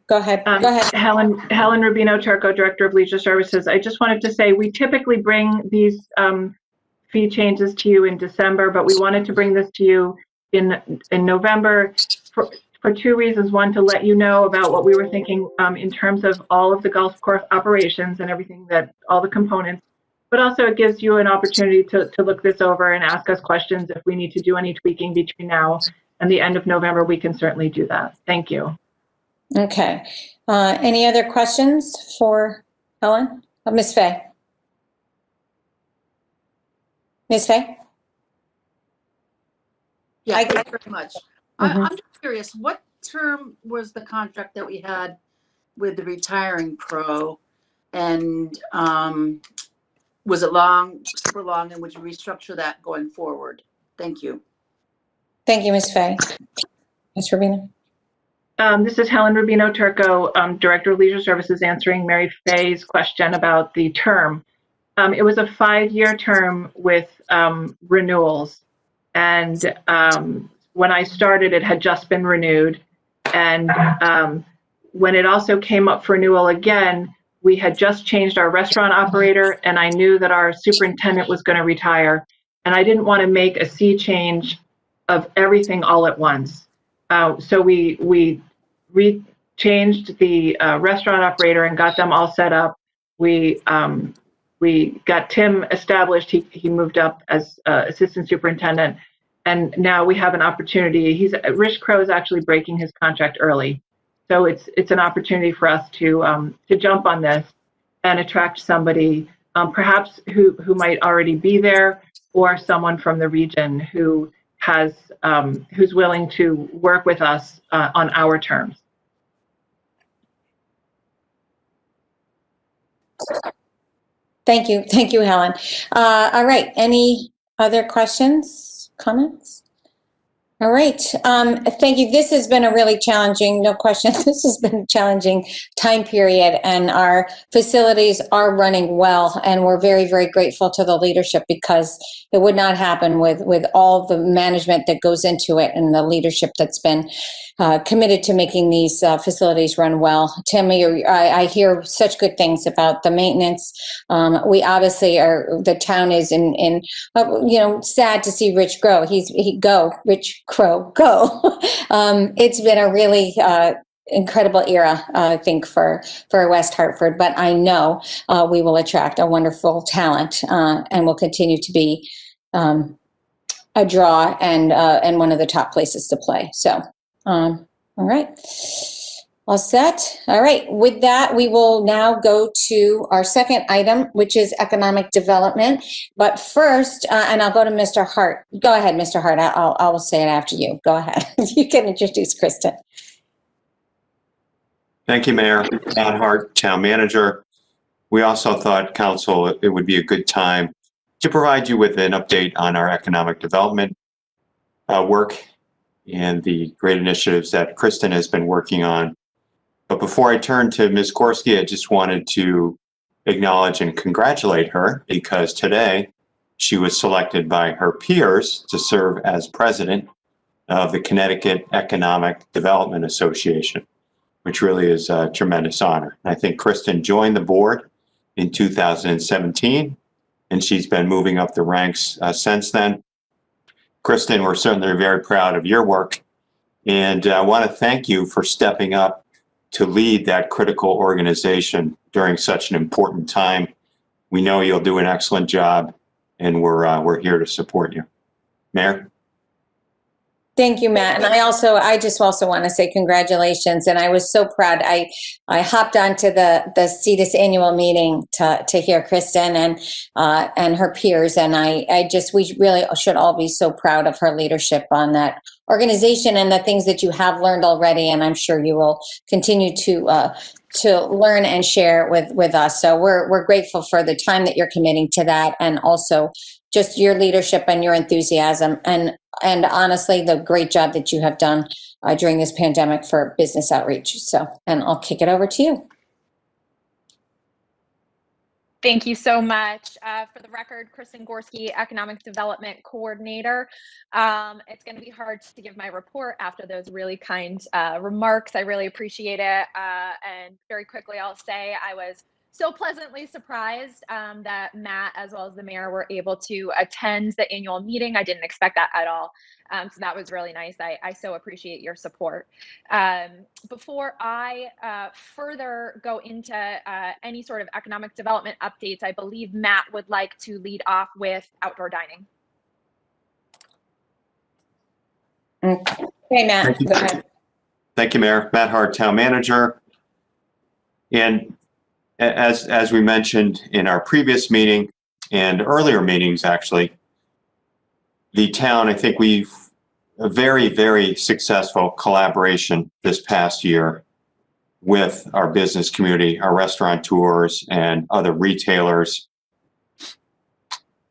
Go ahead. Go ahead. Helen Rubino Turco, Director of Leisure Services. I just wanted to say we typically bring these fee changes to you in December, but we wanted to bring this to you in November for two reasons. One, to let you know about what we were thinking in terms of all of the golf course operations and everything, that all the components, but also it gives you an opportunity to look this over and ask us questions. If we need to do any tweaking between now and the end of November, we can certainly do that. Thank you. Okay. Any other questions for Helen? Ms. Fay? Ms. Fay? Yeah, thank you very much. I'm just curious, what term was the contract that we had with the retiring pro? And was it long, super long, and would you restructure that going forward? Thank you. Thank you, Ms. Fay. Ms. Rubino? This is Helen Rubino Turco, Director of Leisure Services, answering Mary Fay's question about the term. It was a 5-year term with renewals. And when I started, it had just been renewed. And when it also came up for renewal again, we had just changed our restaurant operator, and I knew that our superintendent was going to retire. And I didn't want to make a sea change of everything all at once. So we changed the restaurant operator and got them all set up. We got Tim established. He moved up as assistant superintendent, and now we have an opportunity. Rich Crow is actually breaking his contract early, so it's an opportunity for us to jump on this and attract somebody, perhaps who might already be there, or someone from the region who has who's willing to work with us on our terms. Thank you, Helen. All right, any other questions, comments? All right, thank you. This has been a really challenging, no question, this has been a challenging time period, and our facilities are running well, and we're very, very grateful to the leadership, because it would not happen with all the management that goes into it and the leadership that's been committed to making these facilities run well. Tim, I hear such good things about the maintenance. We obviously the town is in sad to see Rich grow. Rich Crow, go. It's been a really incredible era, I think, for West Hartford, but I know we will attract a wonderful talent and will continue to be a draw and one of the top places to play. So, all right. All set. All right. With that, we will now go to our second item, which is economic development. But first, and I'll go to Mr. Hart. Go ahead, Mr. Hart. I will say it after you. Go ahead. You can introduce Kristen. Thank you, Mayor. Don Hart, Town Manager. We also thought, Council, it would be a good time to provide you with an update on our economic development work and the great initiatives that Kristen has been working on But before I turn to Ms. Gorski, I just wanted to acknowledge and congratulate her because today she was selected by her peers to serve as president of the Connecticut Economic Development Association, which really is a tremendous honor. I think Kristen joined the board in 2017, and she's been moving up the ranks since then. Kristen, we're certainly very proud of your work, and I want to thank you for stepping up to lead that critical organization during such an important time. We know you'll do an excellent job, and we're here to support you. Mayor? Thank you, Matt. And I just also want to say congratulations. And I was so proud. I hopped onto the CEDIS annual meeting to hear Kristen and her peers. And we really should all be so proud of her leadership on that organization and the things that you have learned already. And I'm sure you will continue to learn and share with us. So we're grateful for the time that you're committing to that, and also just your leadership and your enthusiasm, and honestly, the great job that you have done during this pandemic for business outreach. So, and I'll kick it over to you. Thank you so much. For the record, Kristen Gorski, Economic Development Coordinator. It's going to be hard to give my report after those really kind remarks. I really appreciate it. And very quickly, I'll say I was so pleasantly surprised that Matt, as well as the mayor, were able to attend the annual meeting. I didn't expect that at all. So that was really nice. I so appreciate your support. Before I further go into any sort of economic development updates, I believe Matt would like to lead off with outdoor dining. Okay, Matt, go ahead. Thank you, Mayor. Matt Hart, Town Manager. And as we mentioned in our previous meeting and earlier meetings, actually, the town, I think we've a very, very successful collaboration this past year with our business community, our restaurateurs, and other retailers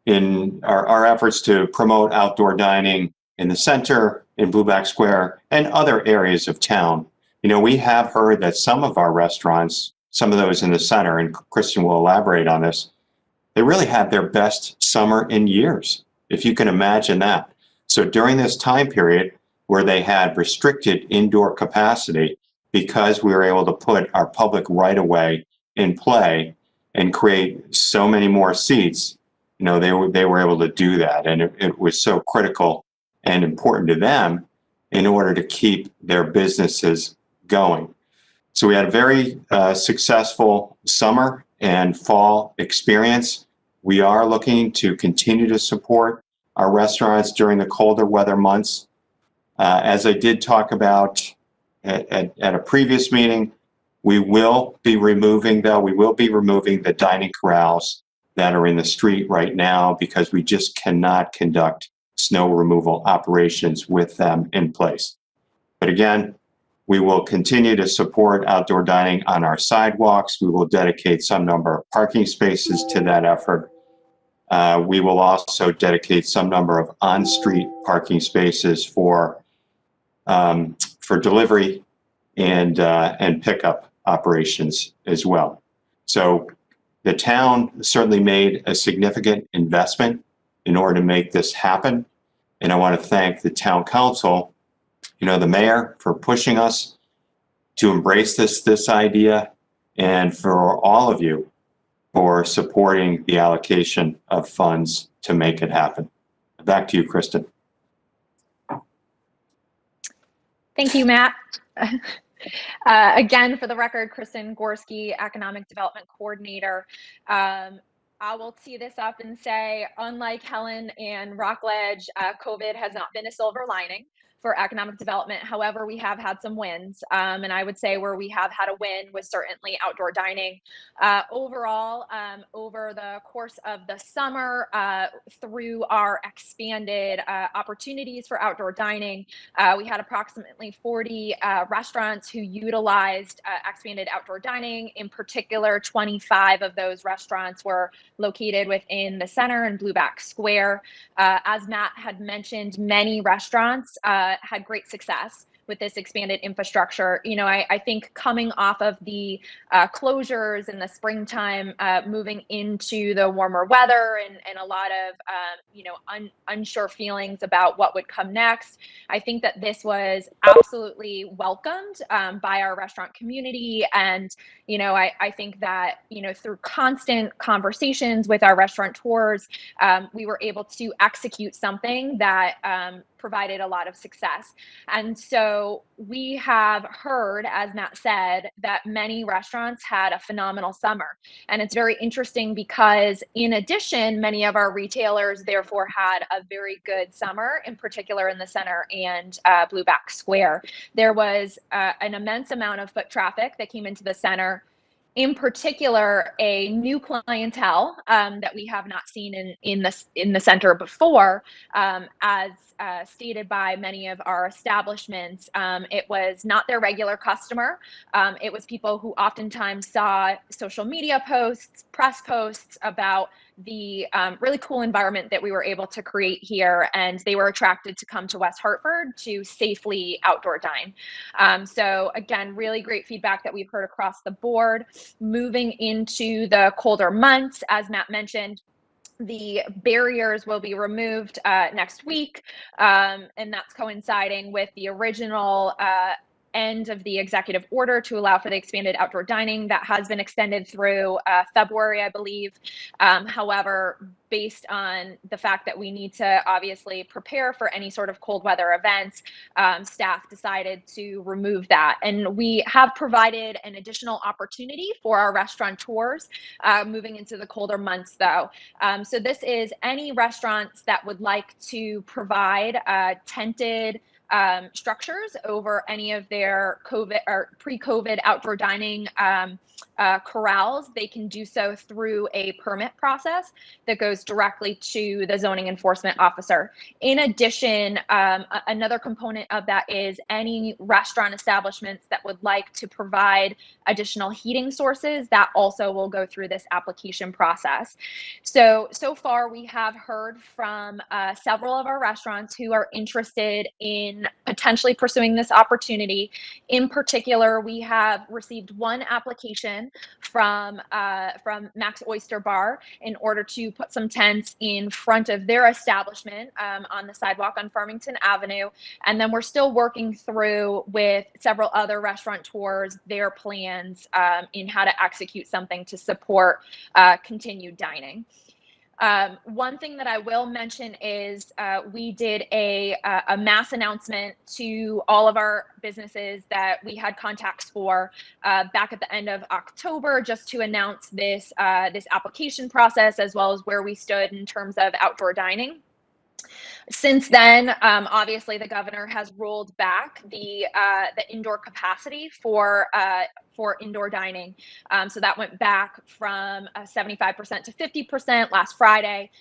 in our efforts to promote outdoor dining in the center, in Blueback Square, and other areas of town. You know, we have heard that some of our restaurants, some of those in the center, and Kristen will elaborate on this, they really had their best summer in years, if you can imagine that. So during this time period where they had restricted indoor capacity, because we were able to put our public right-of-way in play and create so many more seats, you know, they were able to do that. And it was so critical and important to them in order to keep their businesses going. So we had a very successful summer and fall experience. We are looking to continue to support our restaurants during the colder weather months. As I did talk about at a previous meeting, we will be removing the dining corrals that are in the street right now because we just cannot conduct snow removal operations with them in place. But again, we will continue to support outdoor dining on our sidewalks. We will dedicate some number of parking spaces to that effort. We will also dedicate some number of on-street parking spaces for delivery and pickup operations as well. So the town certainly made a significant investment in order to make this happen. And I want to thank the town council, you know, the mayor, for pushing us to embrace this idea, and for all of you for supporting the allocation of funds to make it happen. Back to you, Kristen. Thank you, Matt. Again, for the record, Kristen Gorski, Economic Development Coordinator. I will tee this up and say, unlike Helen and Rockledge, COVID has not been a silver lining for economic development. However, we have had some wins. And I would say where we have had a win was certainly outdoor dining. Overall, over the course of the summer, through our expanded opportunities for outdoor dining, we had approximately 40 restaurants who utilized expanded outdoor dining. In particular, 25 of those restaurants were located within the center and Blueback Square. As Matt had mentioned, many restaurants had great success with this expanded infrastructure. You know, I think coming off of the closures in the springtime, moving into the warmer weather and a lot of, you know, unsure feelings about what would come next, I think that this was absolutely welcomed by our restaurant community. And, you know, I think that, you know, through constant conversations with our restaurateurs, we were able to execute something that provided a lot of success. And so we have heard, as Matt said, that many restaurants had a phenomenal summer. And it's very interesting because, in addition, many of our retailers therefore had a very good summer, in particular in the center and Blueback Square. There was an immense amount of foot traffic that came into the center. In particular, a new clientele that we have not seen in the center before, as stated by many of our establishments. It was not their regular customer. It was people who oftentimes saw social media posts, press posts about the really cool environment that we were able to create here, and they were attracted to come to West Hartford to safely outdoor dine. So again, really great feedback that we've heard across the board. Moving into the colder months, as Matt mentioned, the barriers will be removed next week, and that's coinciding with the original end of the executive order to allow for the expanded outdoor dining that has been extended through February, I believe. However, based on the fact that we need to obviously prepare for any sort of cold weather events, staff decided to remove that. And we have provided an additional opportunity for our restaurateurs moving into the colder months, though. So this is any restaurants that would like to provide tented structures over any of their COVID or pre-COVID outdoor dining corrals. They can do so through a permit process that goes directly to the zoning enforcement officer. In addition, another component of that is any restaurant establishments that would like to provide additional heating sources, that also will go through this application process. So far we have heard from several of our restaurants who are interested in potentially pursuing this opportunity. In particular, we have received one application from Max Oyster Bar in order to put some tents in front of their establishment on the sidewalk on Farmington Avenue. And then we're still working through with several other restaurateurs their plans in how to execute something to support continued dining. One thing that I will mention is we did a mass announcement to all of our businesses that we had contacts for back at the end of October, just to announce this application process, as well as where we stood in terms of outdoor dining. Since then, obviously, the governor has rolled back the indoor capacity for indoor dining. So that went back from 75% to 50% last Friday.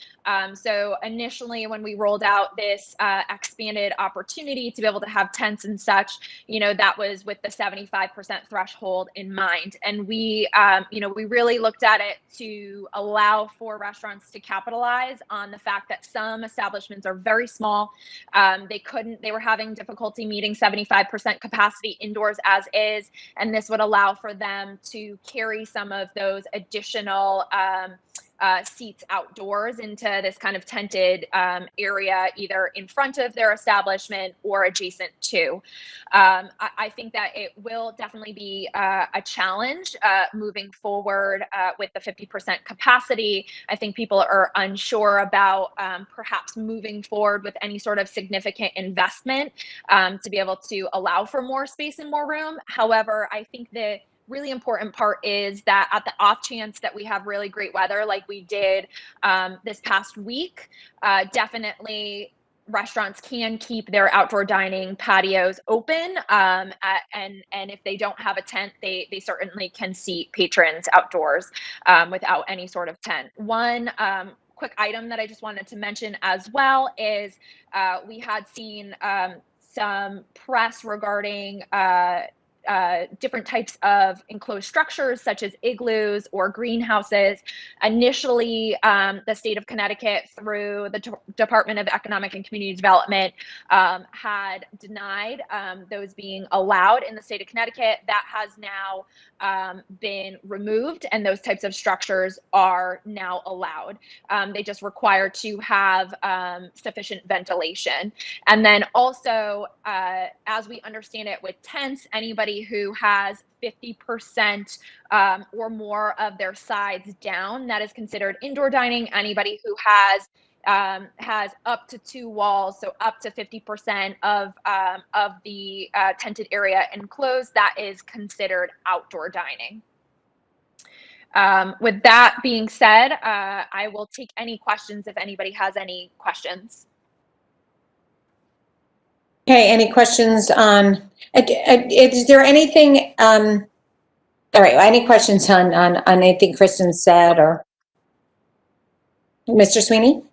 So initially, when we rolled out this expanded opportunity to be able to have tents and such, you know, that was with the 75% threshold in mind. And we, you know, we really looked at it to allow for restaurants to capitalize on the fact that some establishments are very small. They were having difficulty meeting 75% capacity indoors as is, and this would allow for them to carry some of those additional seats outdoors into this kind of tented area, either in front of their establishment or adjacent to. I think that it will definitely be a challenge moving forward with the 50% capacity. I think people are unsure about perhaps moving forward with any sort of significant investment to be able to allow for more space and more room. However, I think the really important part is that at the off chance that we have really great weather like we did this past week, definitely restaurants can keep their outdoor dining patios open, and if they don't have a tent, they certainly can seat patrons outdoors without any sort of tent. One quick item that I just wanted to mention as well is we had seen some press regarding different types of enclosed structures, such as igloos or greenhouses. Initially, the state of Connecticut, through the Department of Economic and Community Development, had denied those being allowed in the state of Connecticut. That has now been removed, and those types of structures are now allowed. They just require to have sufficient ventilation. And then also, as we understand it with tents, anybody who has 50% or more of their sides down, that is considered indoor dining. Anybody who has up to 2 walls, so up to 50% of the tented area enclosed, that is considered outdoor dining. With that being said, I will take any questions if anybody has any questions. Okay, any questions on, is there anything, all right, any questions on anything Kristen said, or Mr. Sweeney?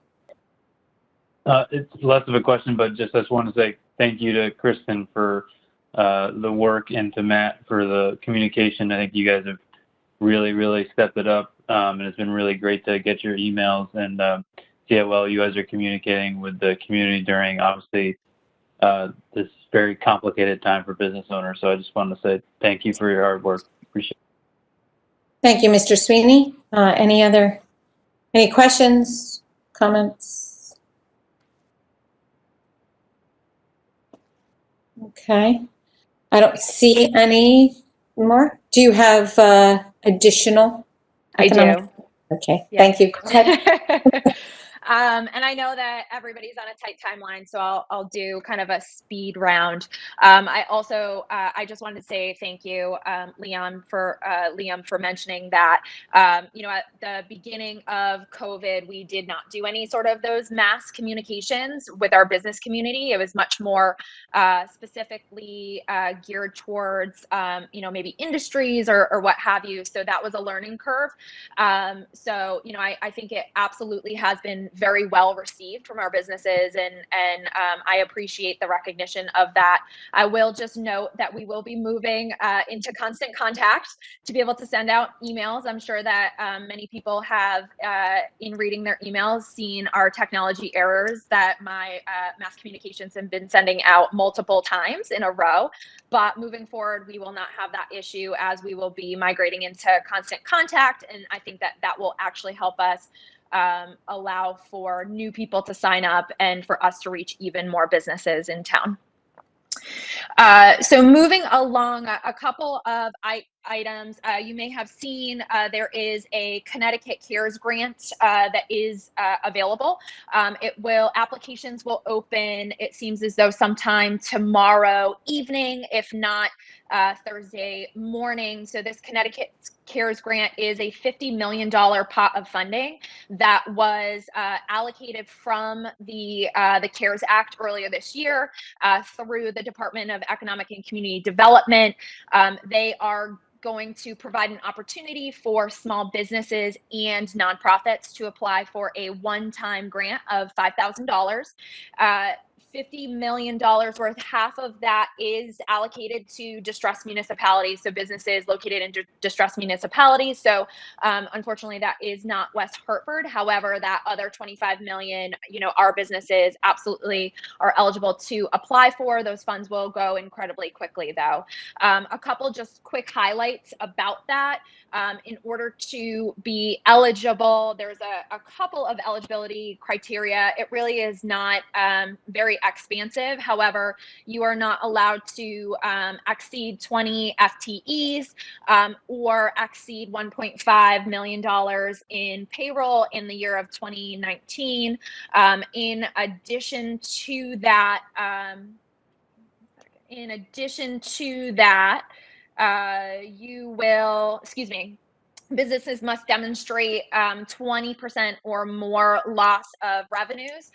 It's less of a question, but just I just want to say thank you to Kristen for the work, and to Matt for the communication. I think you guys have really stepped it up, and it's been really great to get your emails and see how well you guys are communicating with the community during, obviously, this very complicated time for business owners. So I just wanted to say thank you for your hard work. Appreciate it. Thank you, Mr. Sweeney. Any questions, comments? Okay. I don't see any more. Do you have additional? I do. Okay, Yes. thank you. Go ahead. And I know that everybody's on a tight timeline, so I'll do kind of a speed round. I also I just wanted to say thank you, Liam, for mentioning that. At the beginning of COVID, we did not do any sort of those mass communications with our business community. It was much more specifically geared towards maybe industries or what have you. So that was a learning curve. I think it absolutely has been very well received from our businesses, and I appreciate the recognition of that. I will just note that we will be moving into constant contact to be able to send out emails. I'm sure that many people have, in reading their emails, seen our technology errors that my mass communications have been sending out multiple times in a row. But moving forward, we will not have that issue, as we will be migrating into constant contact, and I think that will actually help us allow for new people to sign up and for us to reach even more businesses in town. So moving along, a couple of items you may have seen, there is a Connecticut CARES grant that is available. Applications will open, it seems as though sometime tomorrow evening, if not Thursday morning. So this Connecticut CARES grant is a $50 million pot of funding that was allocated from the CARES Act earlier this year through the Department of Economic and Community Development. They are going to provide an opportunity for small businesses and nonprofits to apply for a one-time grant of $5,000. $50 million worth, half of that is allocated to distressed municipalities, so businesses located in distressed municipalities. So unfortunately, that is not West Hartford. However, that other $25 million, our businesses absolutely are eligible to apply for. Those funds will go incredibly quickly, though. A couple just quick highlights about that. In order to be eligible, there's a couple of eligibility criteria. It really is not very expansive. However, you are not allowed to exceed 20 FTEs or exceed $1.5 million in payroll in the year of 2019. In addition to that, businesses must demonstrate 20% or more loss of revenues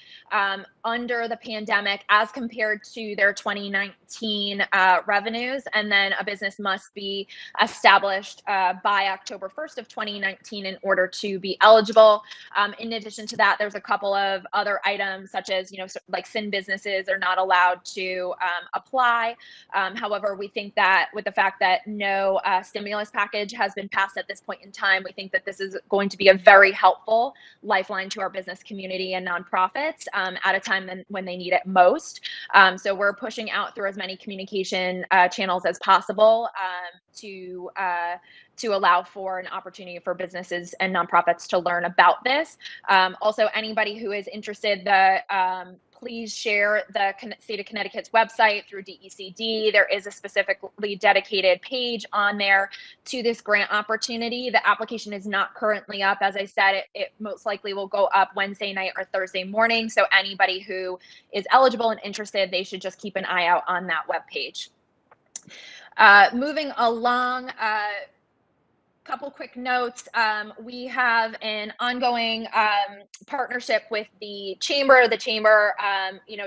under the pandemic as compared to their 2019 revenues. And then a business must be established by October 1st of 2019 in order to be eligible. In addition to that, there's a couple of other items such as, like sin businesses are not allowed to apply. However, we think that with the fact that no stimulus package has been passed at this point in in time. We think that this is going to be a very helpful lifeline to our business community and nonprofits at a time when they need it most. So we're pushing out through as many communication channels as possible to allow for an opportunity for businesses and nonprofits to learn about this. Also, anybody who is interested, please share the state of Connecticut's website through DECD. There is a specifically dedicated page on there to this grant opportunity. The application is not currently up. As I said, it most likely will go up Wednesday night or Thursday morning. So anybody who is eligible and interested, they should just keep an eye out on that webpage. Moving along, couple quick notes. We have an ongoing partnership with the chamber. The chamber,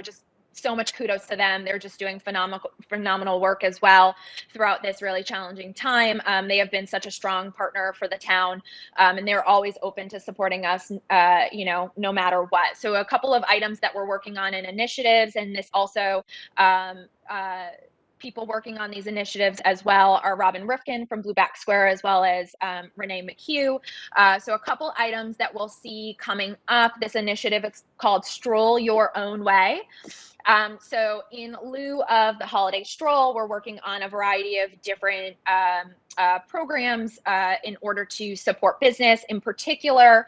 just so much kudos to them. They're just doing phenomenal work as well throughout this really challenging time. They have been such a strong partner for the town, and they're always open to supporting us, no matter what. So a couple of items that we're working on in initiatives, and this also people working on these initiatives as well are Robin Rifkin from Blueback Square, as well as Renee McHugh. So a couple items that we'll see coming up. This initiative is called Stroll Your Own Way. So in lieu of the holiday stroll, we're working on a variety of different programs in order to support business. In particular,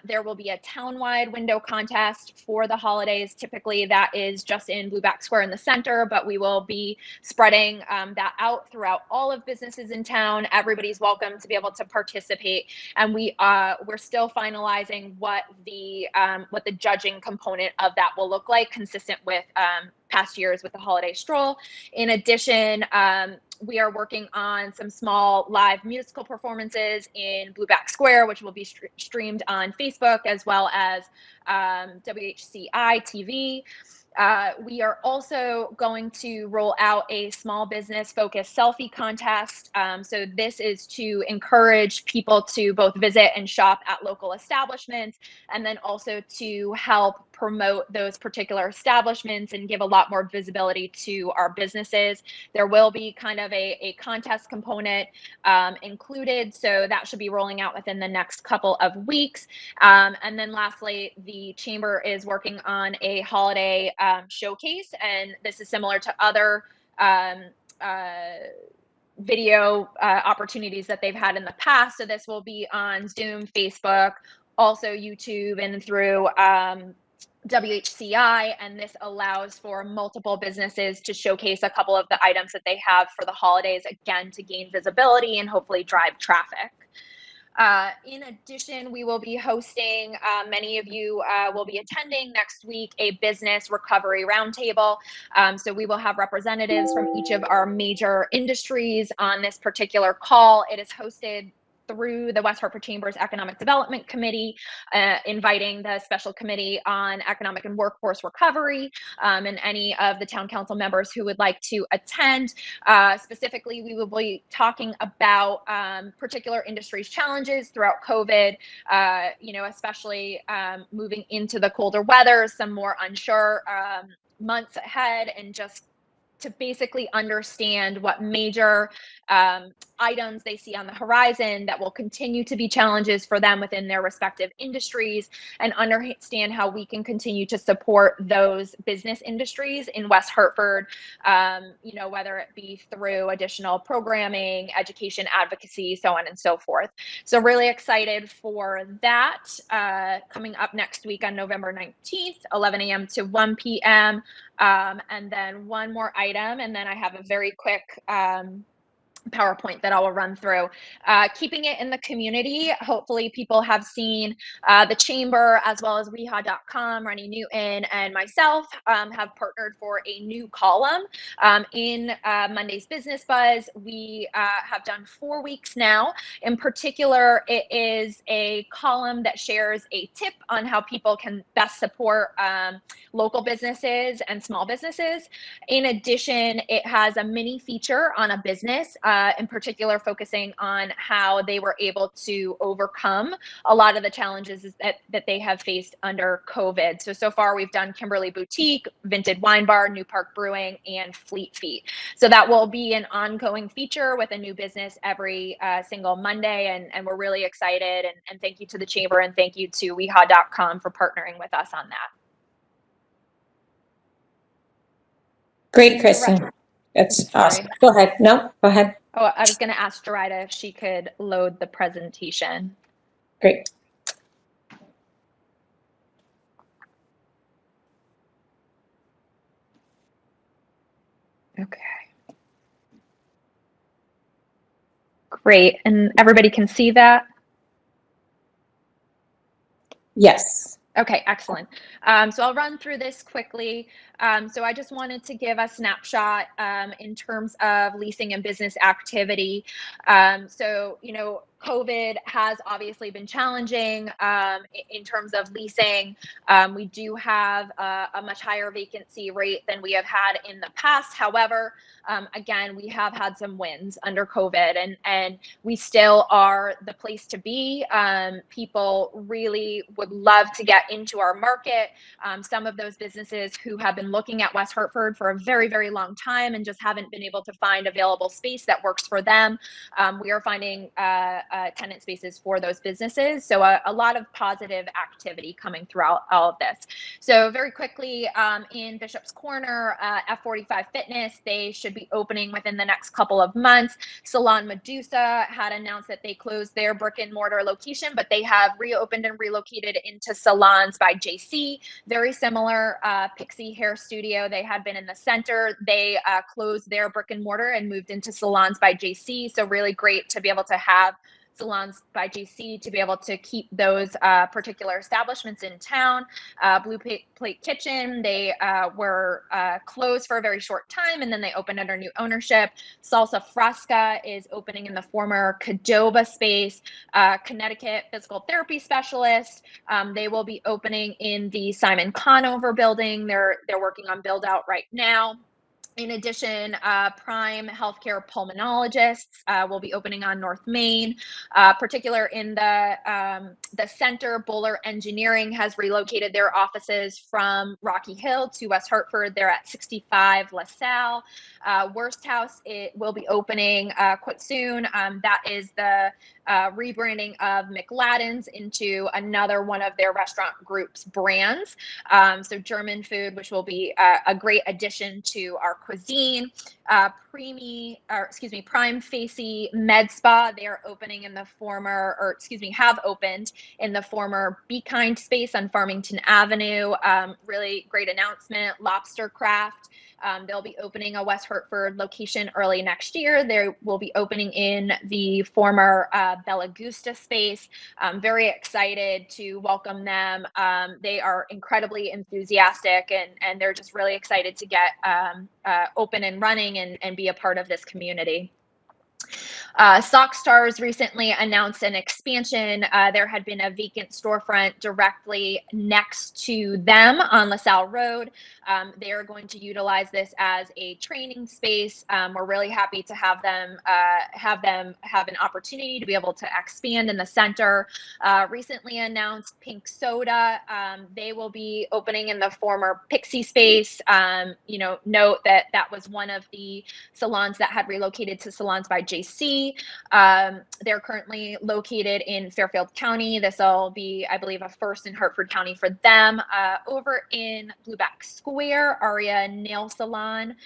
there will be a townwide window contest for the holidays. Typically, that is just in Blueback Square in the center, but we will be spreading that out throughout all of businesses in town. Everybody's welcome to be able to participate, and we're still finalizing what the judging component of that will look like, consistent with past years with the holiday stroll. In addition, we are working on some small live musical performances in Blueback Square, which will be streamed on Facebook as well as WHCI TV. We are also going to roll out a small business focused selfie contest. So this is to encourage people to both visit and shop at local establishments, and then also to help promote those particular establishments and give a lot more visibility to our businesses. There will be kind of a contest component included, so that should be rolling out within the next couple of weeks. And then lastly, the chamber is working on a holiday showcase, and this is similar to other video opportunities that they've had in the past. So this will be on Zoom, Facebook, also YouTube, and through WHCI, and this allows for multiple businesses to showcase a couple of the items that they have for the holidays, again, to gain visibility and hopefully drive traffic. In addition, we will be hosting, many of you will be attending next week, a business recovery roundtable. So we will have representatives from each of our major industries on this particular call. It is hosted through the West Hartford Chamber's Economic Development Committee, inviting the Special Committee on Economic and Workforce Recovery, and any of the town council members who would like to attend. Specifically, we will be talking about particular industries' challenges throughout COVID, especially moving into the colder weather, some more unsure months ahead, and just to basically understand what major items they see on the horizon that will continue to be challenges for them within their respective industries, and understand how we can continue to support those business industries in West Hartford, whether it be through additional programming, education, advocacy, so on and so forth. So really excited for that coming up next week on November 19th, 11 a.m. to 1 p.m. And then one more item, and then I have a very quick PowerPoint that I will run through. Keeping it in the community. Hopefully people have seen the chamber, as well as weha.com, Rennie Newton and myself have partnered for a new column in Monday's Business Buzz. We have done 4 weeks now. In particular, it is a column that shares a tip on how people can best support local businesses and small businesses. In addition, it has a mini feature on a business in particular focusing on how they were able to overcome a lot of the challenges that they have faced under COVID. So far we've done Kimberly Boutique, Vinted Wine Bar, New Park Brewing, and Fleet Feet. So that will be an ongoing feature with a new business every single Monday, and we're really excited, and thank you to the Chamber and thank you to weha.com for partnering with us on that. Great, Kristen. That's awesome. Go ahead. No, go ahead. Oh, I was going to ask Dorida if she could load the presentation. Great. Okay. Great. And everybody can see that? Yes. Okay, excellent. So I'll run through this quickly. So I just wanted to give a snapshot in terms of leasing and business activity. So, you know, COVID has obviously been challenging in terms of leasing. We do have a much higher vacancy rate than we have had in the past. However, again, we have had some wins under COVID, and we still are the place to be. People really would love to get into our market. Some of those businesses who have been looking at West Hartford for a very, very long time and just haven't been able to find available space that works for them, we are finding tenant spaces for those businesses. So a lot of positive activity coming throughout all of this. So very quickly, in Bishop's Corner, F45 Fitness, they should be opening within the next couple of months. Salon Medusa had announced that they closed their brick and mortar location, but they have reopened and relocated into Salons by JC. Very similar, Pixie Hair Studio. They had been in the center. They closed their brick and mortar and moved into Salons by JC. So really great to be able to have Salons by JC to be able to keep those particular establishments in town. Blue Plate Kitchen, they were closed for a very short time and then they opened under new ownership. Salsa Fresca is opening in the former Cadova space. Connecticut Physical Therapy Specialist, they will be opening in the Simon Conover building. They're working on build out right now. In addition, Prime Healthcare Pulmonologists will be opening on North Main. Particular in the center, Bowler Engineering has relocated their offices from Rocky Hill to West Hartford. They're at 65 LaSalle. Worst House, it will be opening quite soon. That is the rebranding of McLadden's into another one of their restaurant group's brands. So German food, which will be a great addition to our cuisine. Prime Facey Med Spa, they are opening in the former, or excuse me, have opened in the former Be Kind space on Farmington Avenue. Really great announcement. Lobster Craft, they'll be opening a West Hartford location early next year. They will be opening in the former Bella Gusta space. I'm very excited to welcome them. They are incredibly enthusiastic and they're just really excited to get open and running and be a part of this community. Sock Stars recently announced an expansion. There had been a vacant storefront directly next to them on LaSalle Road. They are going to utilize this as a training space. We're really happy to have them have an opportunity to be able to expand in the center. Recently announced Pink Soda. They will be opening in the former Pixie space. You know, note that that was one of the salons that had relocated to Salons by JC. They're currently located in Fairfield County. This will be, I believe, a first in Hartford County for them. Over in Blueback Square, Aria Nail Salon.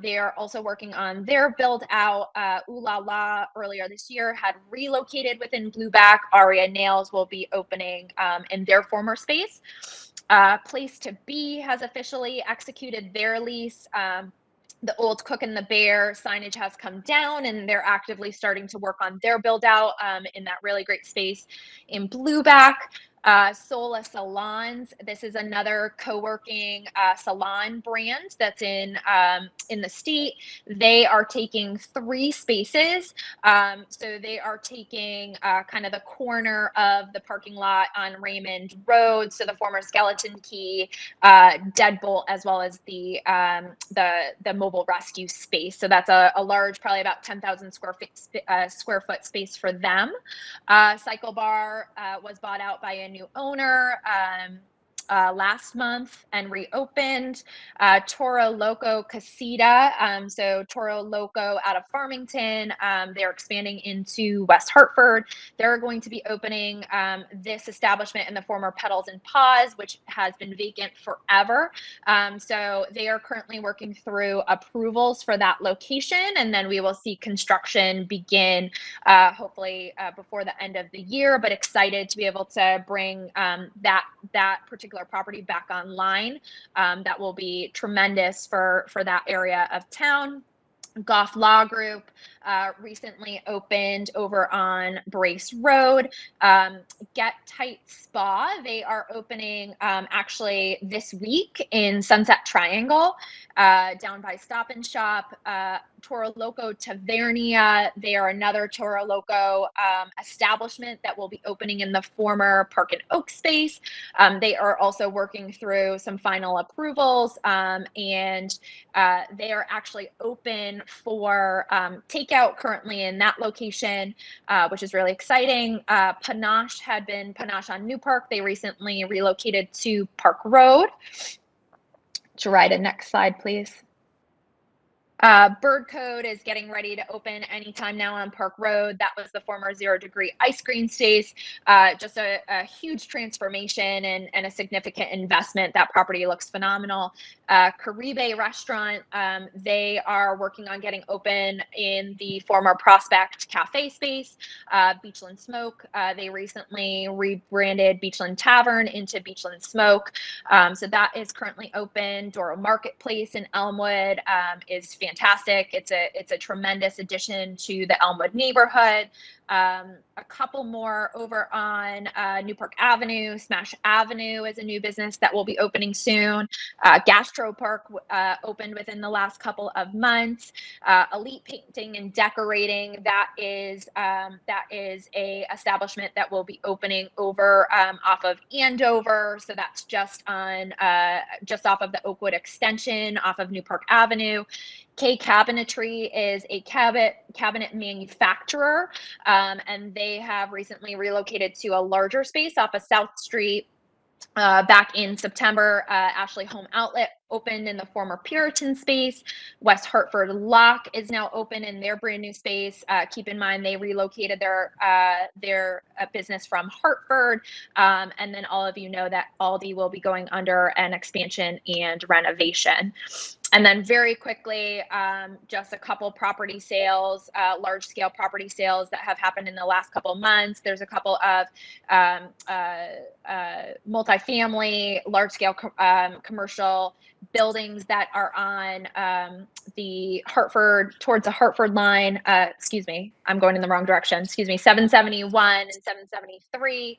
They are also working on their build out. Ooh La La earlier this year had relocated within Blueback. Aria Nails will be opening in their former space. Place to Be has officially executed their lease. The old Cook and the Bear signage has come down and they're actively starting to work on their build out in that really great space in Blueback. Sola Salons. This is another co-working salon brand that's in the state. They are taking 3 spaces. So they are taking kind of the corner of the parking lot on Raymond Road, so the former Skeleton Key, Deadbolt, as well as the mobile rescue space. So that's a large, probably about 10,000 square foot space for them. Cycle Bar was bought out by a new owner last month and reopened. Toro Loco Casita. So Toro Loco out of Farmington. They're expanding into West Hartford. They're going to be opening this establishment in the former Petals and Paws, which has been vacant forever. So they are currently working through approvals for that location, and then we will see construction begin hopefully before the end of the year, but excited to be able to bring that particular property back online. That will be tremendous for that area of town. Goff Law Group recently opened over on Brace Road. Get Tight Spa, they are opening actually this week in Sunset Triangle, down by Stop and Shop. Toro Loco Tavernia, they are another Toro Loco establishment that will be opening in the former Park and Oak space. They are also working through some final approvals, and they are actually open for takeout currently in that location, which is really exciting. Panache had been Panache on New Park. They recently relocated to Park Road. To ride a next slide, please. Bird Code is getting ready to open anytime now on Park Road. That was the former 0 Degree ice cream space. Just a huge transformation and a significant investment. That property looks phenomenal. Caribe Restaurant, they are working on getting open in the former Prospect Cafe space. Beachland Smoke, they recently rebranded Beachland Tavern into Beachland Smoke. So that is currently open. Doro Marketplace in Elmwood is fantastic. It's a tremendous addition to the Elmwood neighborhood. A couple more over on New Park Avenue. Smash Avenue is a new business that will be opening soon. Gastro Park opened within the last couple of months. Elite Painting and Decorating, that is a establishment that will be opening over off of Andover. So that's just off of the Oakwood Extension, off of New Park Avenue. K Cabinetry is a cabinet manufacturer, and they have recently relocated to a larger space off of South Street. Back in September, Ashley Home Outlet opened in the former Puritan space. West Hartford Lock is now open in their brand new space. Keep in mind they relocated their business from Hartford, and then all of you know that Aldi will be going under an expansion and renovation. And then very quickly, just a couple property sales, large scale property sales that have happened in the last couple months. There's a couple of multifamily, large scale commercial buildings that are on the Hartford, towards the Hartford line. Excuse me, I'm going in the wrong direction. Excuse me, 771 and 773.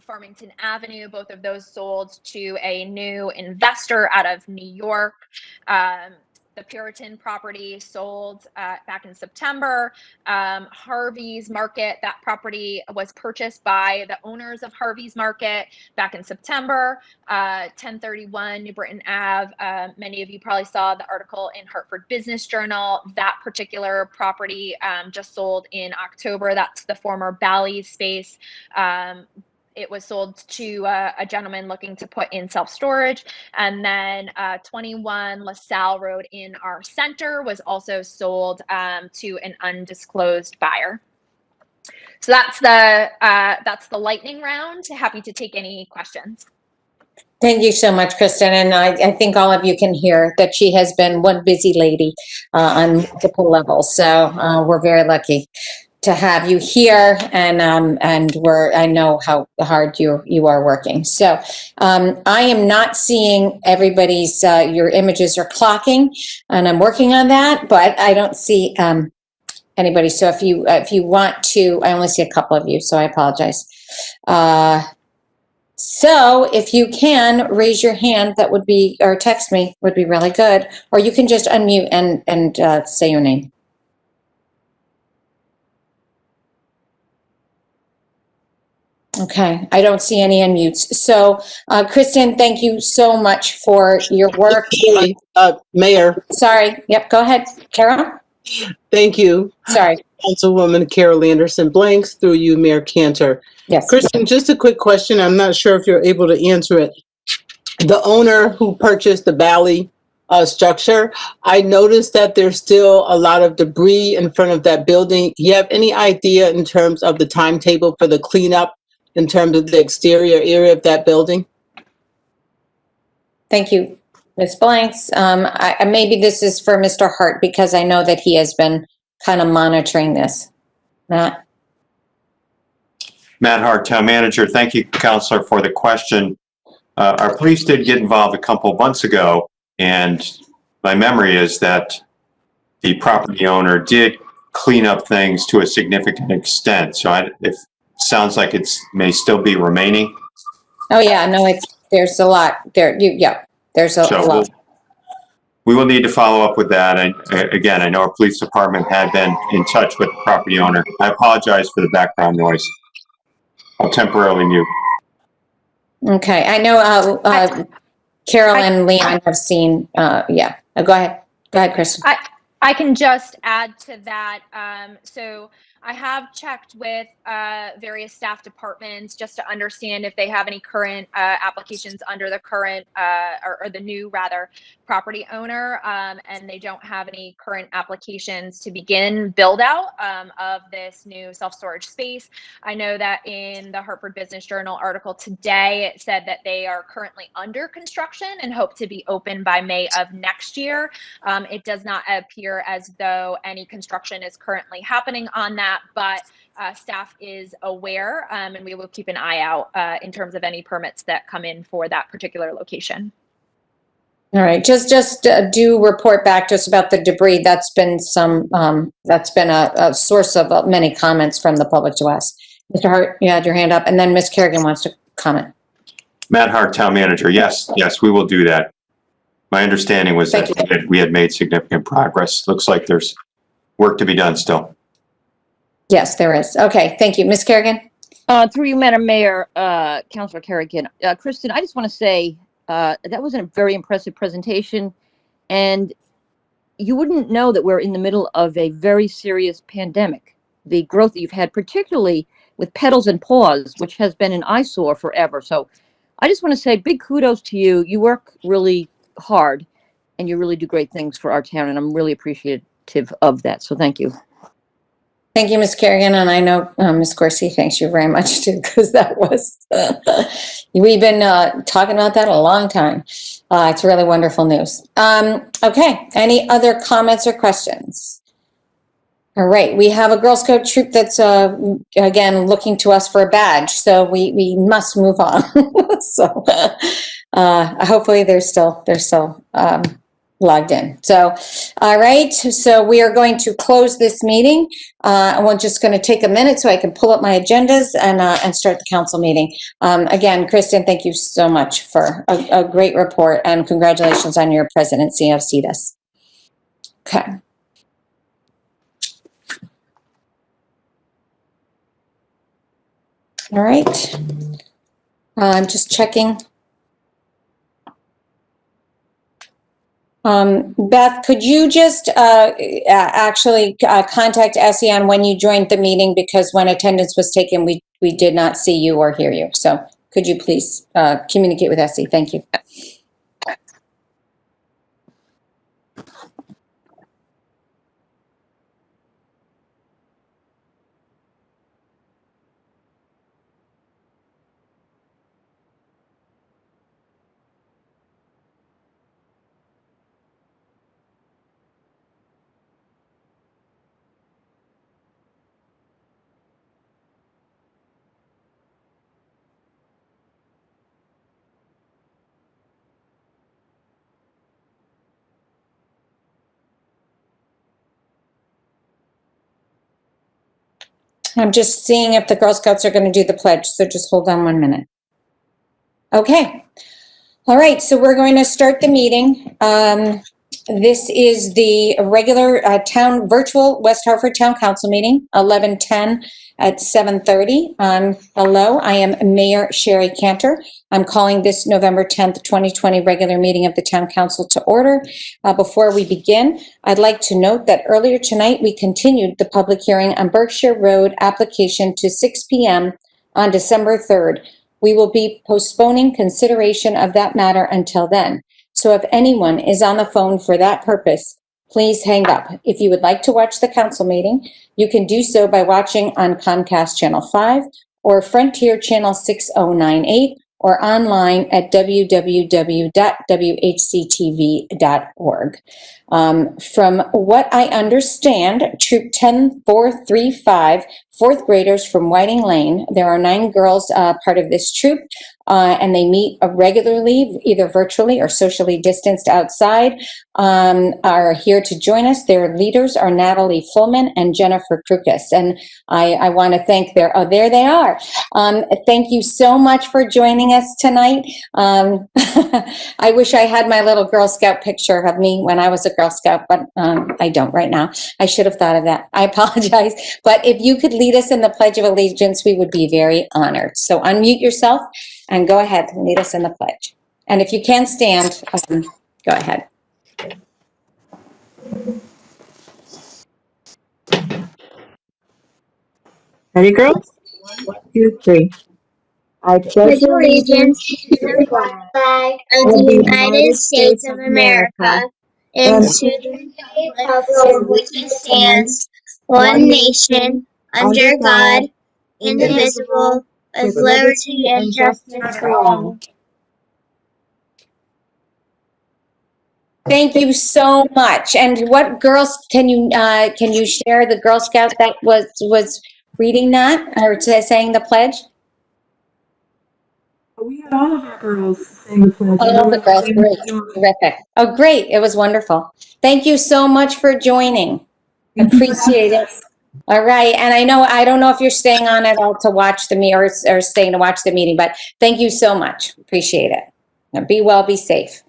Farmington Avenue, both of those sold to a new investor out of New York. The Puritan property sold back in September. Harvey's Market, that property was purchased by the owners of Harvey's Market back in September. 1031 New Britain Ave, many of you probably saw the article in Hartford Business Journal. That particular property just sold in October. That's the former Bally's space. It was sold to a gentleman looking to put in self-storage. And then 21 LaSalle Road in our center was also sold to an undisclosed buyer. So that's the lightning round. Happy to take any questions. Thank you so much, Kristen. And I think all of you can hear that she has been one busy lady on multiple levels. So we're very lucky to have you here, and I know how hard you are working. So I am not seeing everybody's, your images are clocking, and I'm working on that, but I don't see anybody. So if you want to, I only see a couple of you, so I apologize. So if you can raise your hand, that would be, or text me, would be really good. Or you can just unmute and say your name. Okay, I don't see any unmutes. So, Kristen, thank you so much for your work. Mayor, Sorry, yep, go ahead, Carol. thank you. Sorry. Councilwoman Carol Anderson Blanks, through you, Mayor Cantor. Yes. Kristen, just a quick question. I'm not sure if you're able to answer it. The owner who purchased the Valley structure, I noticed that there's still a lot of debris in front of that building. Do you have any idea in terms of the timetable for the cleanup in terms of the exterior area of that building? Thank you, Ms. Blanks. Maybe this is for Mr. Hart because I know that he has been kind of monitoring this. Matt? Matt Hart, Town Manager. Thank you, Counselor, for the question. Our police did get involved a couple of months ago, and my memory is that the property owner did clean up things to a significant extent. So it sounds like it may still be remaining. Oh yeah, no, there's a lot there. There's a lot. We will need to follow up with that. And again, I know our police department had been in touch with the property owner. I apologize for the background noise. I'll temporarily mute. Okay, I know Carol and Leon have seen, yeah. Go ahead. Go ahead, Kristen. I can just add to that. So I have checked with various staff departments just to understand if they have any current applications under the current or the new rather property owner, and they don't have any current applications to begin build out of this new self-storage space. I know that in the Hartford Business Journal article today, it said that they are currently under construction and hope to be open by May of next year. It does not appear as though any construction is currently happening on that, but staff is aware, and we will keep an eye out in terms of any permits that come in for that particular location. All right, just do report back to us about the debris. That's been a source of many comments from the public to us. Mr. Hart, you had your hand up, and then Ms. Kerrigan wants to comment. Matt Hart, Town Manager. Yes, we will do that. My understanding was that we had made significant progress. Looks like there's work to be done still. Yes, there is. Okay, thank you. Ms. Kerrigan? Through you, Madam Mayor, Councilor Kerrigan. Kristen, I just want to say that was a very impressive presentation, and you wouldn't know that we're in the middle of a very serious pandemic. The growth that you've had, particularly with Petals and Paws, which has been an eyesore forever. So I just want to say big kudos to you. You work really hard, and you really do great things for our town, and I'm really appreciative of that. So thank you. Thank you, Ms. Kerrigan, and I know Ms. Corsi thanks you very much too, because that was, we've been talking about that a long time. It's really wonderful news. Okay, any other comments or questions? All right, we have a Girl Scout troop that's, again, looking to us for a badge, so we must move on. So hopefully they're still logged in. So, all right, so we are going to close this meeting. We're just going to take a minute so I can pull up my agendas and start the council meeting. Again, Kristen, thank you so much for a great report, and congratulations on your presidency of CEDAS. Okay. All right. I'm just checking. Beth, could you just actually contact Essie on when you joined the meeting, because when attendance was taken, we did not see you or hear you. So could you please communicate with Essie? Thank you. I'm just seeing if the Girl Scouts are going to do the pledge, so just hold on 1 minute. Okay. All right, so we're going to start the meeting. This is the regular virtual West Hartford Town Council meeting, 11:10 at 7:30. Hello, I am Mayor Sherry Cantor. I'm calling this November 10th, 2020 regular meeting of the Town Council to order. Before we begin, I'd like to note that earlier tonight we continued the public hearing on Berkshire Road application to 6 p.m. on December 3rd. We will be postponing consideration of that matter until then. So if anyone is on the phone for that purpose, please hang up. If you would like to watch the council meeting, you can do so by watching on Comcast Channel 5 or Frontier Channel 6098 or online at www.whctv.org. From what I understand, Troop 10435, fourth graders from Whiting Lane, there are 9 girls part of this troop, and they meet regularly, either virtually or socially distanced outside, are here to join us. Their leaders are Natalie Fullman and Jennifer Krukas. And I want to thank there they are. Thank you so much for joining us tonight. I wish I had my little Girl Scout picture of me when I was a Girl Scout, but I don't right now. I should have thought of that. I apologize. But if you could lead us in the Pledge of Allegiance, we would be very honored. So unmute yourself and go ahead and lead us in the pledge. And if you can stand, go ahead. Ready, girls? 1, 2, 3. I pledge allegiance to the flag of the United States of America and to the republic for which it stands, one nation, under God, indivisible, with liberty and justice for all. Thank you so much. And what girls can you share the Girl Scout that was reading that or saying the pledge? We had all of our girls sing the pledge. All the girls, great, terrific. Oh, great! It was wonderful. Thank you so much for joining. Appreciate it. All right, and I don't know if you're staying on at all to watch the meeting or staying to watch the meeting, but thank you so much. Appreciate it. Now, be well, be safe.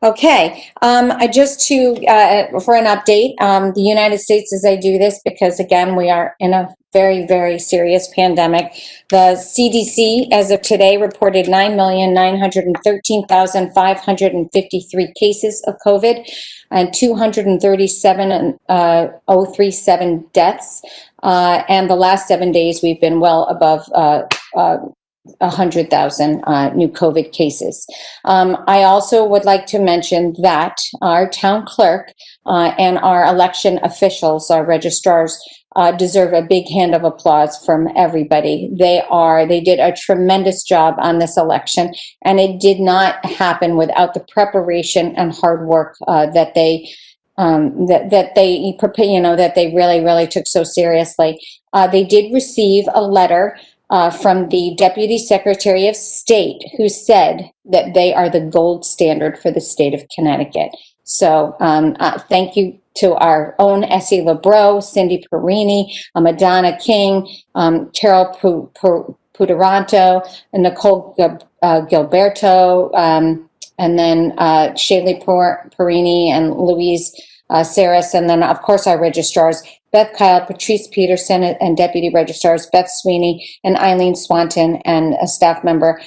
Okay, I just for an update, the United States, as I do this, because again, we are in a very, very serious pandemic. The CDC, as of today, reported 9,913,553 cases of COVID and 237,037 deaths. And the last 7 days, we've been well above 100,000 new COVID cases. I also would like to mention that our town clerk and our election officials, our registrars, deserve a big hand of applause from everybody. They did a tremendous job on this election, and it did not happen without the preparation and hard work that they really took so seriously. They did receive a letter from the Deputy Secretary of State, who said that they are the gold standard for the state of Connecticut. So thank you to our own Essie LeBreau, Cindy Perini, Madonna King, Carol Puderanto, Nicole Gilberto, and then Shaylee Perini and Louise Saris, and then, of course, our registrars, Beth Kyle, Patrice Peterson, and Deputy Registrars Beth Sweeney and Eileen Swanton, and a staff member,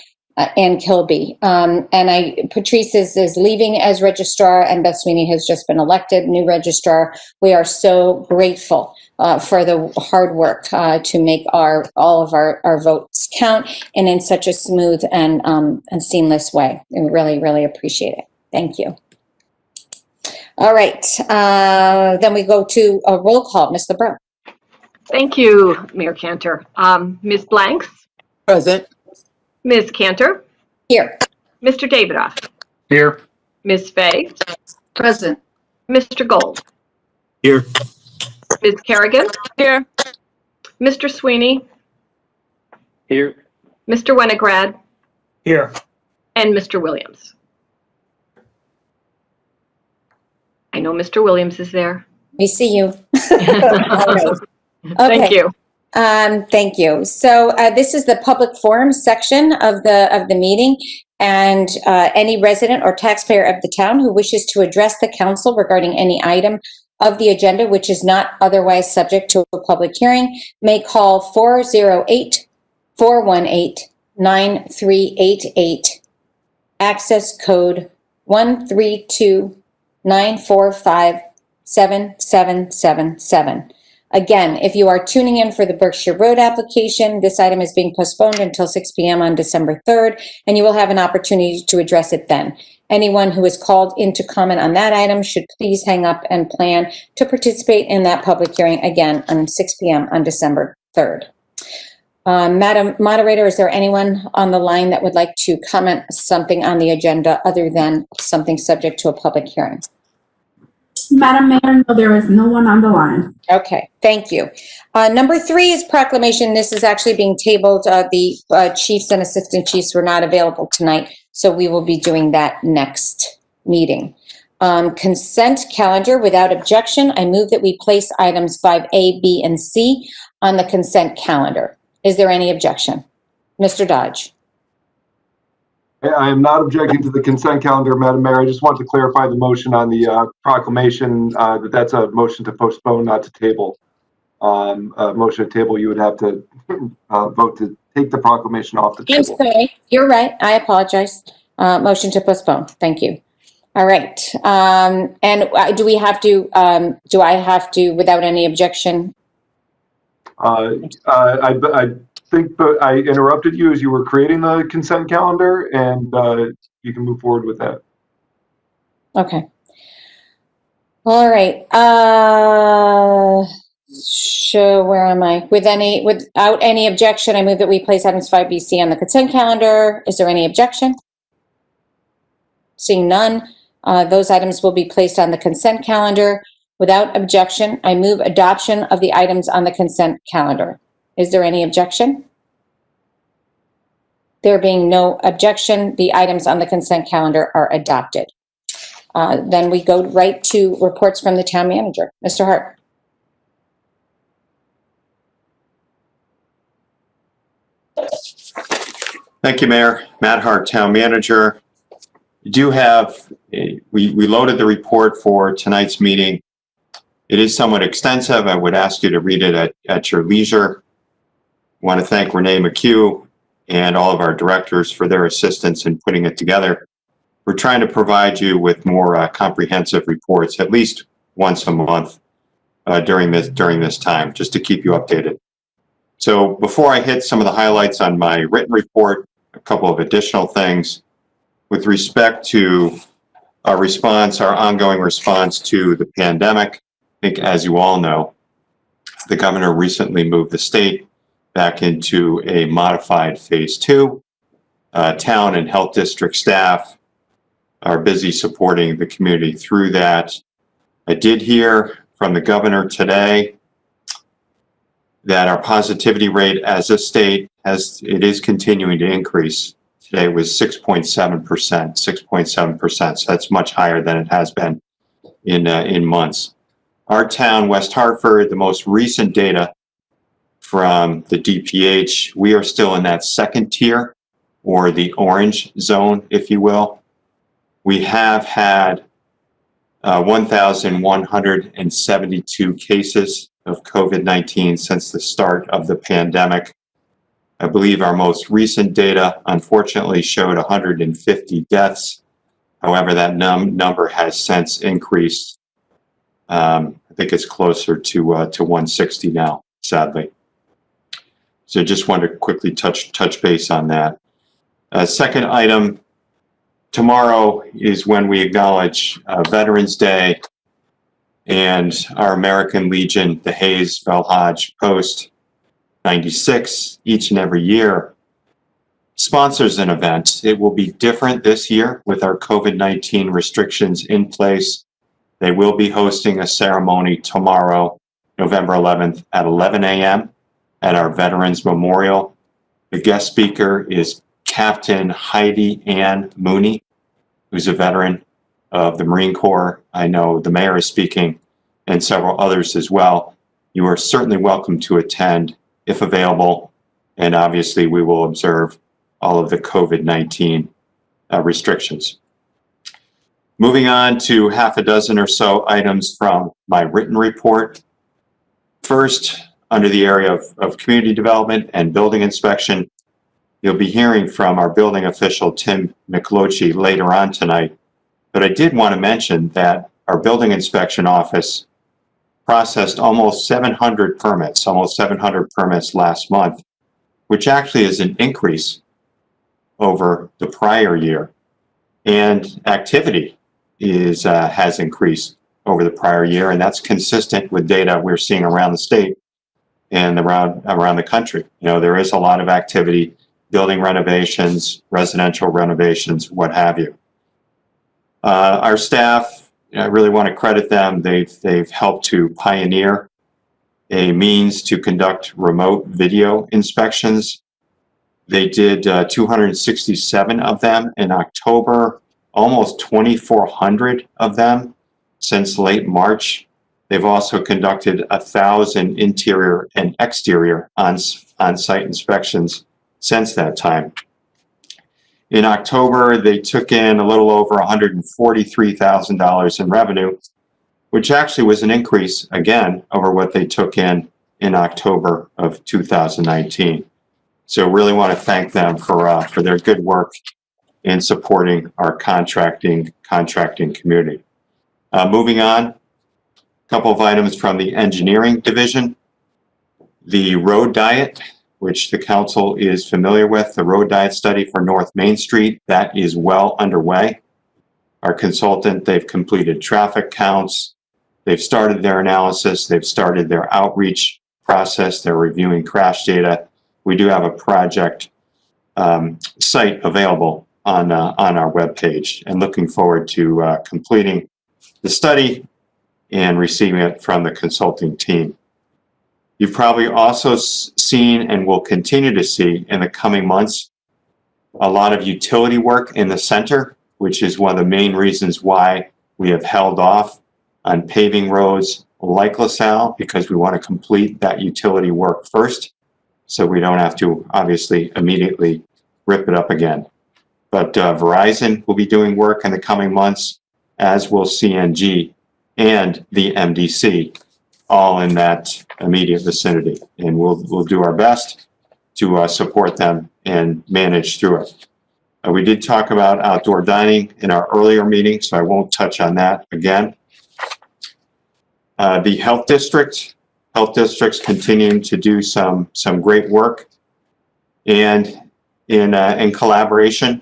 Ann Kilby. Patrice is leaving as registrar, and Beth Sweeney has just been elected new registrar. We are so grateful for the hard work to make all of our votes count, and in such a smooth and seamless way. We really, really appreciate it. Thank you. All right, then we go to a roll call. Ms. LeBreau. Thank you, Mayor Cantor. Ms. Blanks? Present. Ms. Cantor? Here. Mr. Davidoff? Here. Ms. Fay? Present. Mr. Gold? Here. Ms. Kerrigan? Here. Mr. Sweeney? Here. Mr. Winograd? Here. And Mr. Williams. I know Mr. Williams is there. We see you. Thank Okay. you. Thank you. So this is the public forum section of the meeting, and any resident or taxpayer of the town who wishes to address the council regarding any item of the agenda which is not otherwise subject to a public hearing may call 408-418-9388, access code 132-945-7777. Again, if you are tuning in for the Berkshire Road application, this item is being postponed until 6 p.m. on December 3rd, and you will have an opportunity to address it then. Anyone who is called in to comment on that item should please hang up and plan to participate in that public hearing again on 6 p.m. on December 3rd. Madam Moderator, is there anyone on the line that would like to comment something on the agenda other than something subject to a public hearing? Madam Mayor, no, there is no one on the line. Okay, thank you. Number 3 is proclamation. This is actually being tabled. The chiefs and assistant chiefs were not available tonight, so we will be doing that next meeting. Consent calendar without objection. I move that we place items 5A, B, and C on the consent calendar. Is there any objection? Mr. Dodge. I am not objecting to the consent calendar, Madam Mayor. I just want to clarify the motion on the proclamation, that's a motion to postpone, not to table. A motion to table, you would have to vote to take the proclamation off the table. I'm sorry. You're right. I apologize. Motion to postpone. Thank you. All right. And do we have to, do I have to, without any objection? I think, but I interrupted you as you were creating the consent calendar, and you can move forward with that. Okay. All right. So where am I? Without any objection, I move that we place items 5B, C on the consent calendar. Is there any objection? Seeing none, those items will be placed on the consent calendar. Without objection, I move adoption of the items on the consent calendar. Is there any objection? There being no objection, the items on the consent calendar are adopted. Then we go right to reports from the town manager. Mr. Hart. Thank you, Mayor. Matt Hart, Town Manager. You do have, we loaded the report for tonight's meeting. It is somewhat extensive. I would ask you to read it at your leisure. I want to thank Renee McHugh and all of our directors for their assistance in putting it together. We're trying to provide you with more comprehensive reports, at least once a month during this time, just to keep you updated. So before I hit some of the highlights on my written report, a couple of additional things. With respect to our response, our ongoing response to the pandemic, I think, as you all know, the governor recently moved the state back into a modified phase 2. Town and health district staff are busy supporting the community through that. I did hear from the governor today that our positivity rate as a state is continuing to increase. Today was 6.7%, so that's much higher than it has been in months. Our town, West Hartford, the most recent data from the DPH, we are still in that second tier, or the orange zone, if you will. We have had 1,172 cases of COVID-19 since the start of the pandemic. I believe our most recent data, unfortunately, showed 150 deaths. However, that number has since increased. I think it's closer to 160 now, sadly. So just wanted to quickly touch base on that. Second item, tomorrow is when we acknowledge Veterans Day and our American Legion, the Hayes Velhage Post 96, each and every year, sponsors an event. It will be different this year with our COVID-19 restrictions in place. They will be hosting a ceremony tomorrow, November 11th at 11 a.m. at our Veterans Memorial. The guest speaker is Captain Heidi Ann Mooney, who's a veteran of the Marine Corps. I know the mayor is speaking and several others as well. You are certainly welcome to attend. if available. And obviously, we will observe all of the COVID-19 restrictions. Moving on to half a dozen or so items from my written report. First, under the area of community development and building inspection, you'll be hearing from our building official, Tim Nicoloci, later on tonight. But I did want to mention that our building inspection office processed almost 700 permits last month, which actually is an increase over the prior year. And activity has increased over the prior year, and that's consistent with data we're seeing around the state and around the country. You know, there is a lot of activity, building renovations, residential renovations, what have you. Our staff, I really want to credit them. They've helped to pioneer a means to conduct remote video inspections. They did 267 of them in October, almost 2,400 of them since late March. They've also conducted 1,000 interior and exterior on-site inspections since that time. In October, they took in a little over $143,000 in revenue, which actually was an increase, again, over what they took in October of 2019. So really want to thank them for their good work in supporting our contracting community. Moving on, a couple of items from the engineering division. The road diet, which the council is familiar with, the road diet study for North Main Street, that is well underway. Our consultant, they've completed traffic counts, they've started their analysis, they've started their outreach process, they're reviewing crash data. We do have a project site available on our webpage, and looking forward to completing the study and receiving it from the consulting team. You've probably also seen and will continue to see in the coming months a lot of utility work in the center, which is one of the main reasons why we have held off on paving roads like LaSalle, because we want to complete that utility work first, so we don't have to obviously immediately rip it up again. But Verizon will be doing work in the coming months, as will CNG and the MDC, all in that immediate vicinity. And we'll do our best to support them and manage through it. We did talk about outdoor dining in our earlier meeting, so I won't touch on that again. The health districts continuing to do some great work, and in collaboration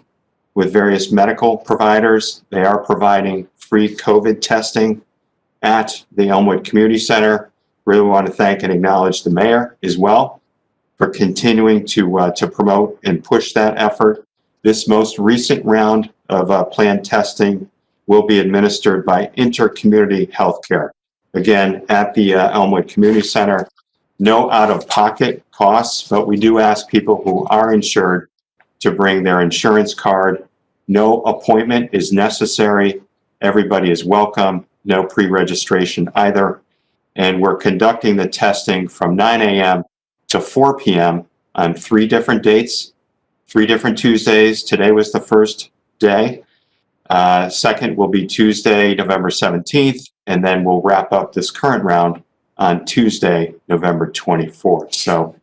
with various medical providers, they are providing free COVID testing at the Elmwood Community Center. Really want to thank and acknowledge the mayor as well for continuing to promote and push that effort. This most recent round of planned testing will be administered by Intercommunity Healthcare. Again, at the Elmwood Community Center, no out-of-pocket costs, but we do ask people who are insured to bring their insurance card. No appointment is necessary. Everybody is welcome. No pre-registration either. And we're conducting the testing from 9 a.m. to 4 p.m. on 3 different dates, 3 different Tuesdays. Today was the first day. Second will be Tuesday, November 17th, and then we'll wrap up this current round on Tuesday, November 24th. So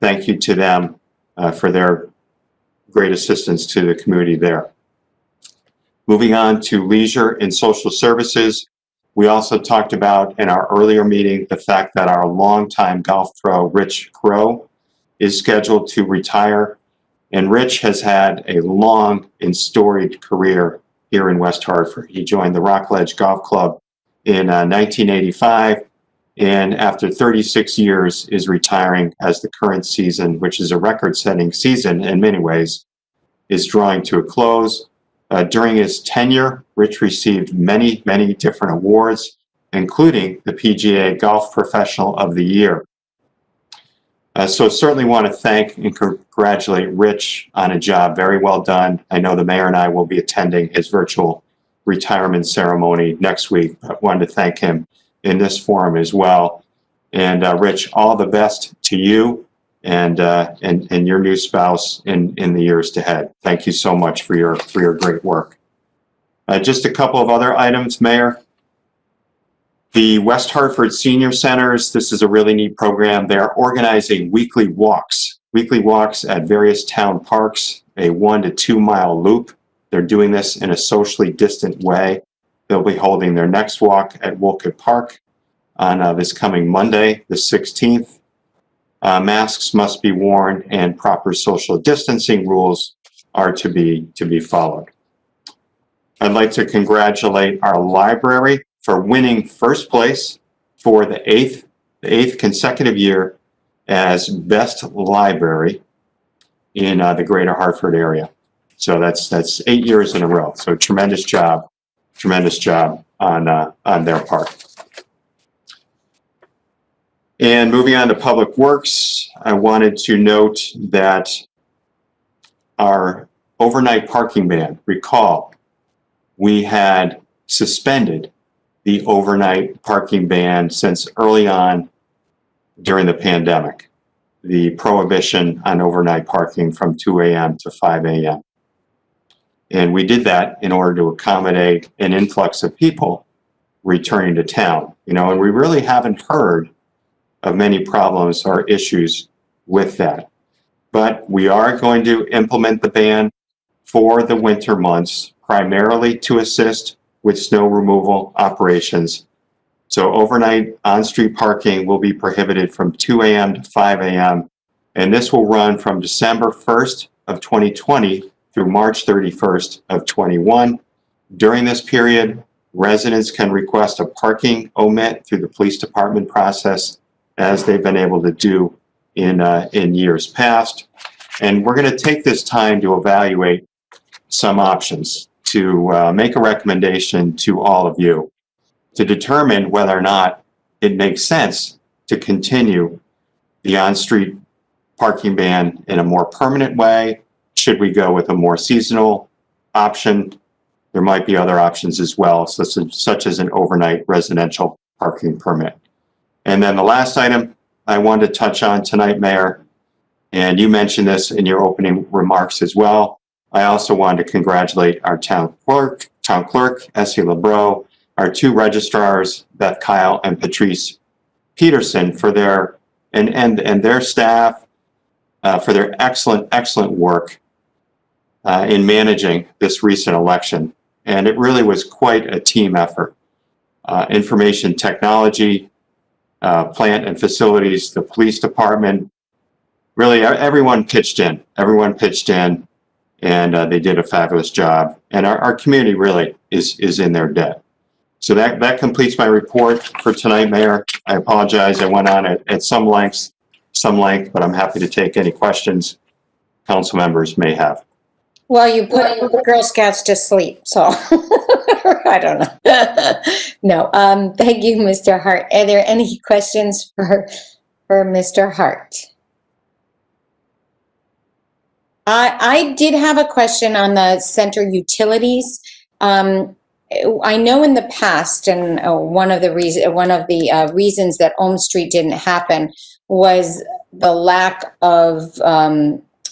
thank you to them for their great assistance to the community there. Moving on to leisure and social services. We also talked about in our earlier meeting the fact that our longtime golf pro, Rich Crow, is scheduled to retire. And Rich has had a long and storied career here in West Hartford. He joined the Rockledge Golf Club in 1985, and after 36 years is retiring as the current season, which is a record-setting season in many ways, is drawing to a close. During his tenure, Rich received many, many different awards, including the PGA Golf Professional of the Year. So certainly want to thank and congratulate Rich on a job very well done. I know the mayor and I will be attending his virtual retirement ceremony next week, but wanted to thank him in this forum as well. And Rich, all the best to you and your new spouse in the years ahead. Thank you so much for your great work. Just a couple of other items, Mayor. The West Hartford Senior Centers, this is a really neat program. They're organizing weekly walks at various town parks, a 1 to 2 mile loop. They're doing this in a socially distant way. They'll be holding their next walk at Wolcott Park on this coming Monday, the 16th. Masks must be worn and proper social distancing rules are to be followed. I'd like to congratulate our library for winning first place for the eighth consecutive year as best library in the greater Hartford area. So that's 8 years in a row. So tremendous job on their part. And moving on to Public Works, I wanted to note that our overnight parking ban, recall, we had suspended the overnight parking ban since early on during the pandemic, the prohibition on overnight parking from 2 a.m. to 5 a.m. And we did that in order to accommodate an influx of people returning to town, and we really haven't heard of many problems or issues with that. But we are going to implement the ban for the winter months, primarily to assist with snow removal operations. So overnight on-street parking will be prohibited from 2 a.m. to 5 a.m. And this will run from December 1st of 2020 through March 31st of 21. During this period, residents can request a parking omit through the police department process, as they've been able to do in years past. And we're going to take this time to evaluate some options, to make a recommendation to all of you to determine whether or not it makes sense to continue the on-street parking ban in a more permanent way. Should we go with a more seasonal option? There might be other options as well, such as an overnight residential parking permit. And then the last item I wanted to touch on tonight, Mayor, and you mentioned this in your opening remarks as well. I also wanted to congratulate our town clerk, Essie LeBreau, our 2 registrars, Beth Kyle and Patrice Peterson, for their and their staff for their excellent work in managing this recent election. And it really was quite a team effort. Information technology, plant and facilities, the police department, really everyone pitched in. And they did a fabulous job. And our community really is in their debt. So that completes my report for tonight, Mayor. I apologize. I went on at some length, but I'm happy to take any questions council members may have. Well, you put the Girl Scouts to sleep, so I don't know. No, thank you, Mr. Hart. Are there any questions for Mr. Hart? I did have a question on the center utilities. I know in the past, and one of the reasons that Elm Street didn't happen was the lack of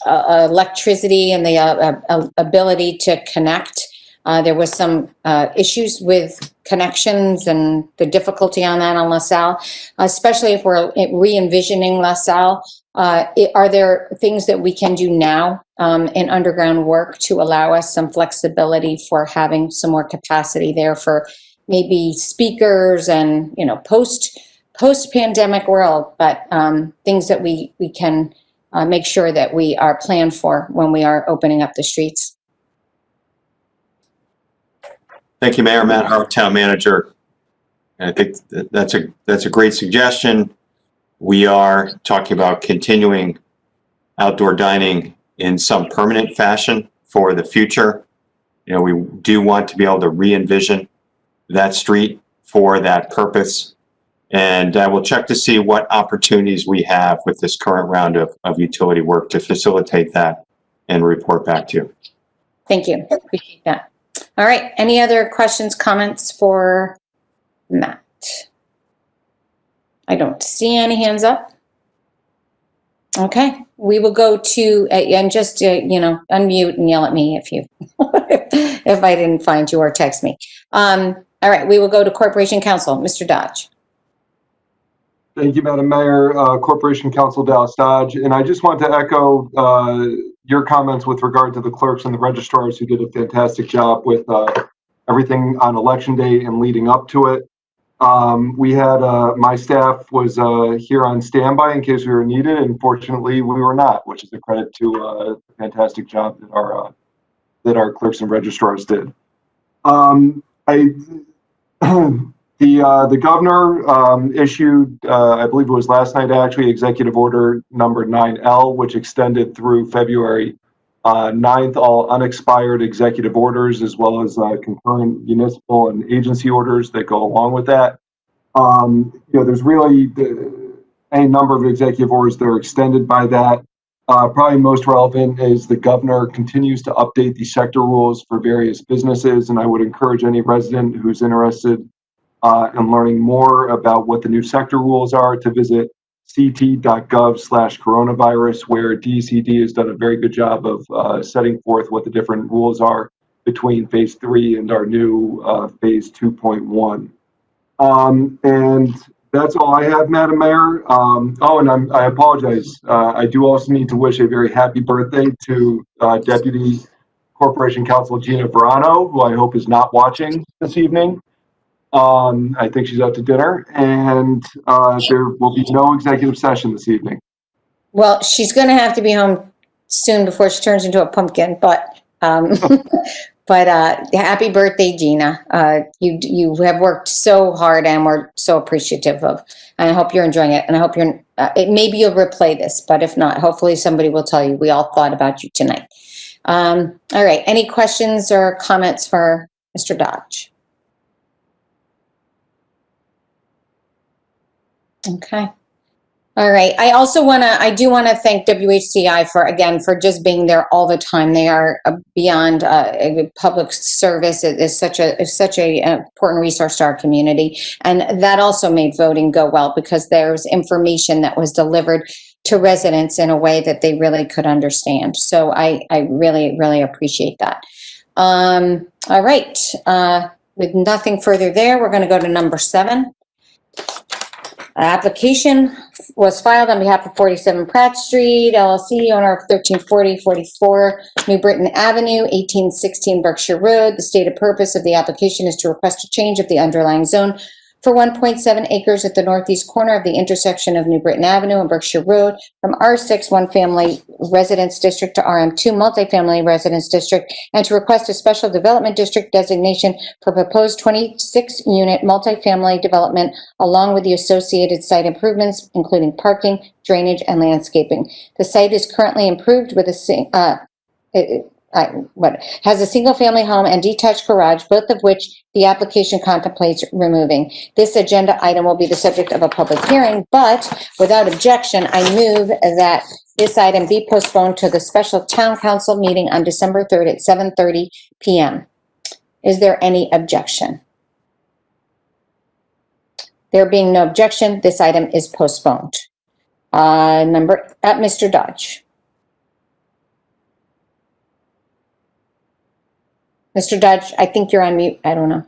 electricity and the ability to connect. There was some issues with connections and the difficulty on that on LaSalle, especially if we're re-envisioning LaSalle. Are there things that we can do now in underground work to allow us some flexibility for having some more capacity there for maybe speakers and, post-pandemic world, but things that we can make sure that we are planned for when we are opening up the streets? Thank you, Mayor. Matt Hart, Town Manager. I think that's a great suggestion. We are talking about continuing outdoor dining in some permanent fashion for the future. We do want to be able to re-envision that street for that purpose. And we'll check to see what opportunities we have with this current round of utility work to facilitate that and report back to you. Thank you. Appreciate that. All right. Any other questions, comments for Matt? I don't see any hands up. Okay, we will go to, and just, unmute and yell at me if you, if I didn't find you or text me. All right, we will go to Corporation Counsel, Mr. Dodge. Thank you, Madam Mayor, Corporation Counsel Dallas Dodge. And I just want to echo your comments with regard to the clerks and the registrars who did a fantastic job with everything on election day and leading up to it. We had, my staff was here on standby in case we were needed, and fortunately we were not, which is a credit to the fantastic job that our clerks and registrars did. The governor issued, I believe it was last night actually, Executive Order number 9L, which extended through February 9th, all unexpired executive orders, as well as concurrent municipal and agency orders that go along with that. There's really any number of executive orders that are extended by that. Probably most relevant is the governor continues to update the sector rules for various businesses, and I would encourage any resident who's interested in learning more about what the new sector rules are to visit ct.gov/coronavirus, where DCD has done a very good job of setting forth what the different rules are between phase 3 and our new phase 2.1. And that's all I have, Madam Mayor. And I apologize. I do also need to wish a very happy birthday to Deputy Corporation Counsel Gina Verano, who I hope is not watching this evening. I think she's out to dinner, and there will be no executive session this evening. Well, she's going to have to be home soon before she turns into a pumpkin, but happy birthday, Gina. You have worked so hard, and we're so appreciative of, and I hope you're enjoying it, and I hope maybe you'll replay this, but if not, hopefully somebody will tell you we all thought about you tonight. All right, any questions or comments for Mr. Dodge? Okay. All right. I do want to thank WHCI for just being there all the time. They are beyond a public service. It is such a important resource to our community. And that also made voting go well because there's information that was delivered to residents in a way that they really could understand. So I really, really appreciate that. All right. With nothing further there, we're going to go to number 7. Application was filed on behalf of 47 Pratt Street, LLC, owner of 1340-44 New Britain Avenue, 1816 Berkshire Road. The stated purpose of the application is to request a change of the underlying zone for 1.7 acres at the northeast corner of the intersection of New Britain Avenue and Berkshire Road from R6 one-family residence district to RM2 multifamily residence district, and to request a special development district designation for proposed 26-unit multifamily development along with the associated site improvements, including parking, drainage, and landscaping. The site is currently improved with has a single-family home and detached garage, both of which the application contemplates removing. This agenda item will be the subject of a public hearing, but without objection, I move that this item be postponed to the special town council meeting on December 3rd at 7:30 p.m. Is there any objection? There being no objection, this item is postponed. Mr. Dodge. Mr. Dodge, I think you're on mute. I don't know.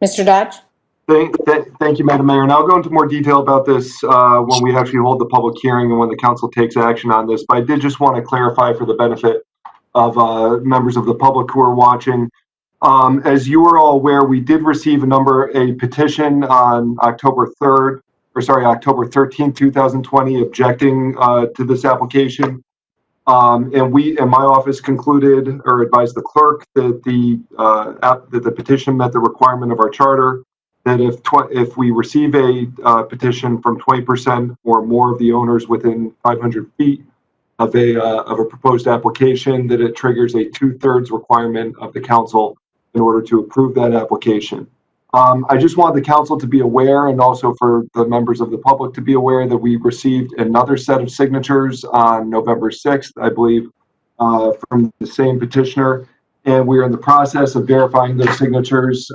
Mr. Dodge? Thank you, Madam Mayor. And I'll go into more detail about this when we actually hold the public hearing and when the council takes action on this. But I did just want to clarify for the benefit of members of the public who are watching. As you are all aware, we did receive a petition on October 13th, 2020, objecting to this application. And my office concluded or advised the clerk that the petition met the requirement of our charter, that if we receive a petition from 20% or more of the owners within 500 feet of a proposed application, that it triggers a 2/3 requirement of the council in order to approve that application. I just want the council to be aware, and also for the members of the public to be aware, that we received another set of signatures on November 6th, I believe, from the same petitioner. and we're in the process of verifying those signatures.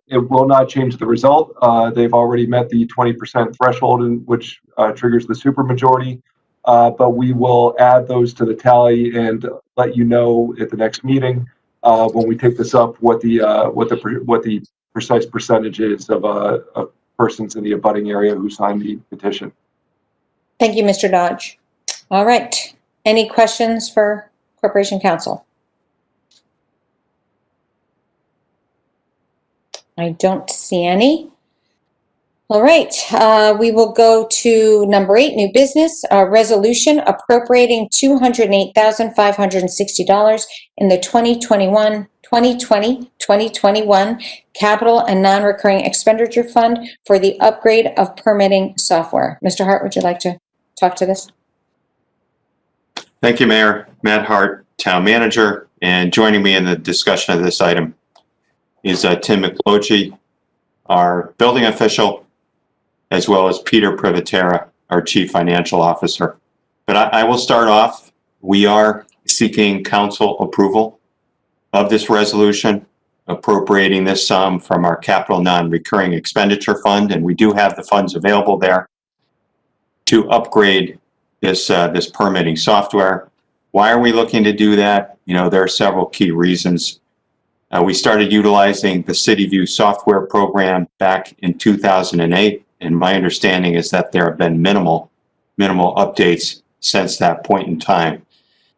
It will not change the result. They've already met the 20% threshold, which triggers the supermajority. But we will add those to the tally and let you know at the next meeting when we take this up what the precise percentage is of persons in the abutting area who signed the petition. Thank you, Mr. Dodge. All right. Any questions for Corporation Counsel? I don't see any. All right, we will go to number 8, new business, resolution appropriating $208,560 in the 2021 capital and non-recurring expenditure fund for the upgrade of permitting software. Mr. Hart, would you like to talk to this? Thank you, Mayor. Matt Hart, Town Manager, and joining me in the discussion of this item is Tim McLochie, our building official, as well as Peter Privatera, our Chief Financial Officer. But I will start off. We are seeking council approval of this resolution, appropriating this sum from our capital non-recurring expenditure fund, and we do have the funds available there to upgrade this permitting software. Why are we looking to do that? You know, there are several key reasons. We started utilizing the CityView software program back in 2008. And my understanding is that there have been minimal updates since that point in time.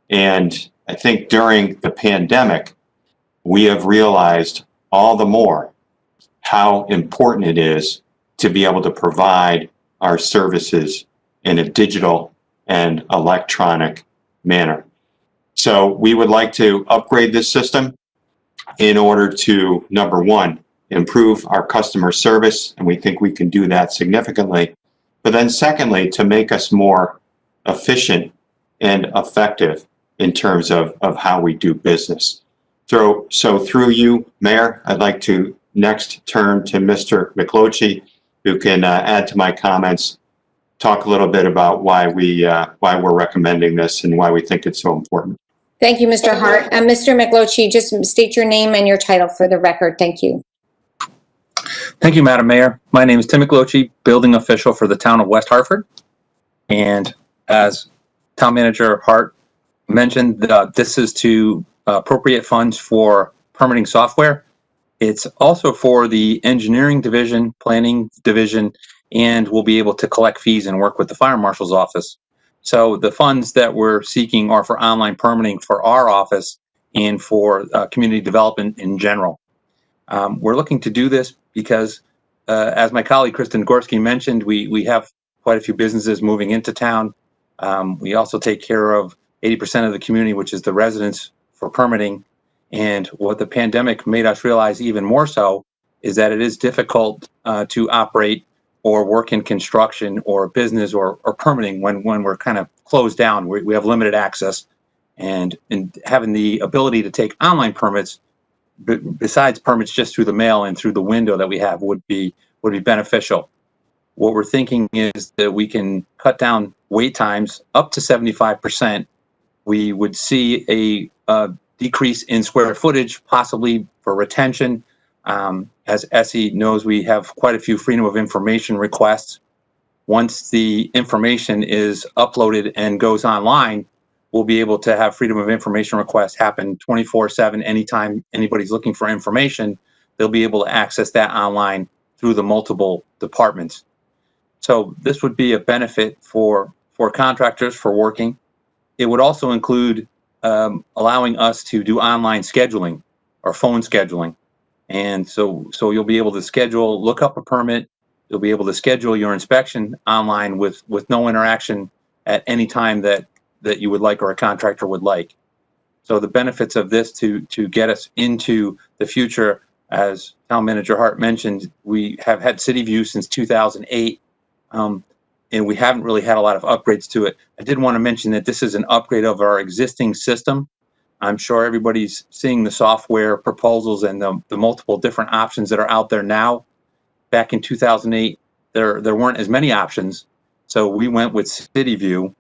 And I think during the pandemic, we have realized all the more how important it is to be able to provide our services in a digital and electronic manner. So we would like to upgrade this system in order to, number one, improve our customer service, and we think we can do that significantly. But then secondly, to make us more efficient and effective in terms of how we do business. So through you, Mayor, I'd like to next turn to Mr. McLochie, who can add to my comments, talk a little bit about why we're recommending this and why we think it's so important. Thank you, Mr. Hart. Mr. McLochie, just state your name and your title for the record. Thank you. Thank you, Madam Mayor. My name is Tim McLochie, building official for the town of West Hartford. And as Town Manager Hart mentioned, this is to appropriate funds for permitting software. It's also for the engineering division, planning division, and we'll be able to collect fees and work with the fire marshal's office. So the funds that we're seeking are for online permitting for our office and for community development in general. We're looking to do this because, as my colleague Kristen Gorski mentioned, we have quite a few businesses moving into town. We also take care of 80% of the community, which is the residents, for permitting. And what the pandemic made us realize even more so is that it is difficult to operate or work in construction or business or permitting when we're kind of closed down. We have limited access, and having the ability to take online permits, besides permits just through the mail and through the window that we have, would be beneficial. What we're thinking is that we can cut down wait times up to 75%. We would see a decrease in square footage, possibly for retention. As Essie knows, we have quite a few freedom of information requests. Once the information is uploaded and goes online, we'll be able to have freedom of information requests happen 24/7. Anytime anybody's looking for information, they'll be able to access that online through the multiple departments. So this would be a benefit for contractors for working. It would also include allowing us to do online scheduling or phone scheduling. And so you'll be able to look up a permit. You'll be able to schedule your inspection online with no interaction at any time that you would like or a contractor would like. So the benefits of this to get us into the future, as Town Manager Hart mentioned, we have had CityView since 2008, and we haven't really had a lot of upgrades to it. I did want to mention that this is an upgrade of our existing system. I'm sure everybody's seeing the software proposals and the multiple different options that are out there now. Back in 2008, there weren't as many options, so we went with CityView.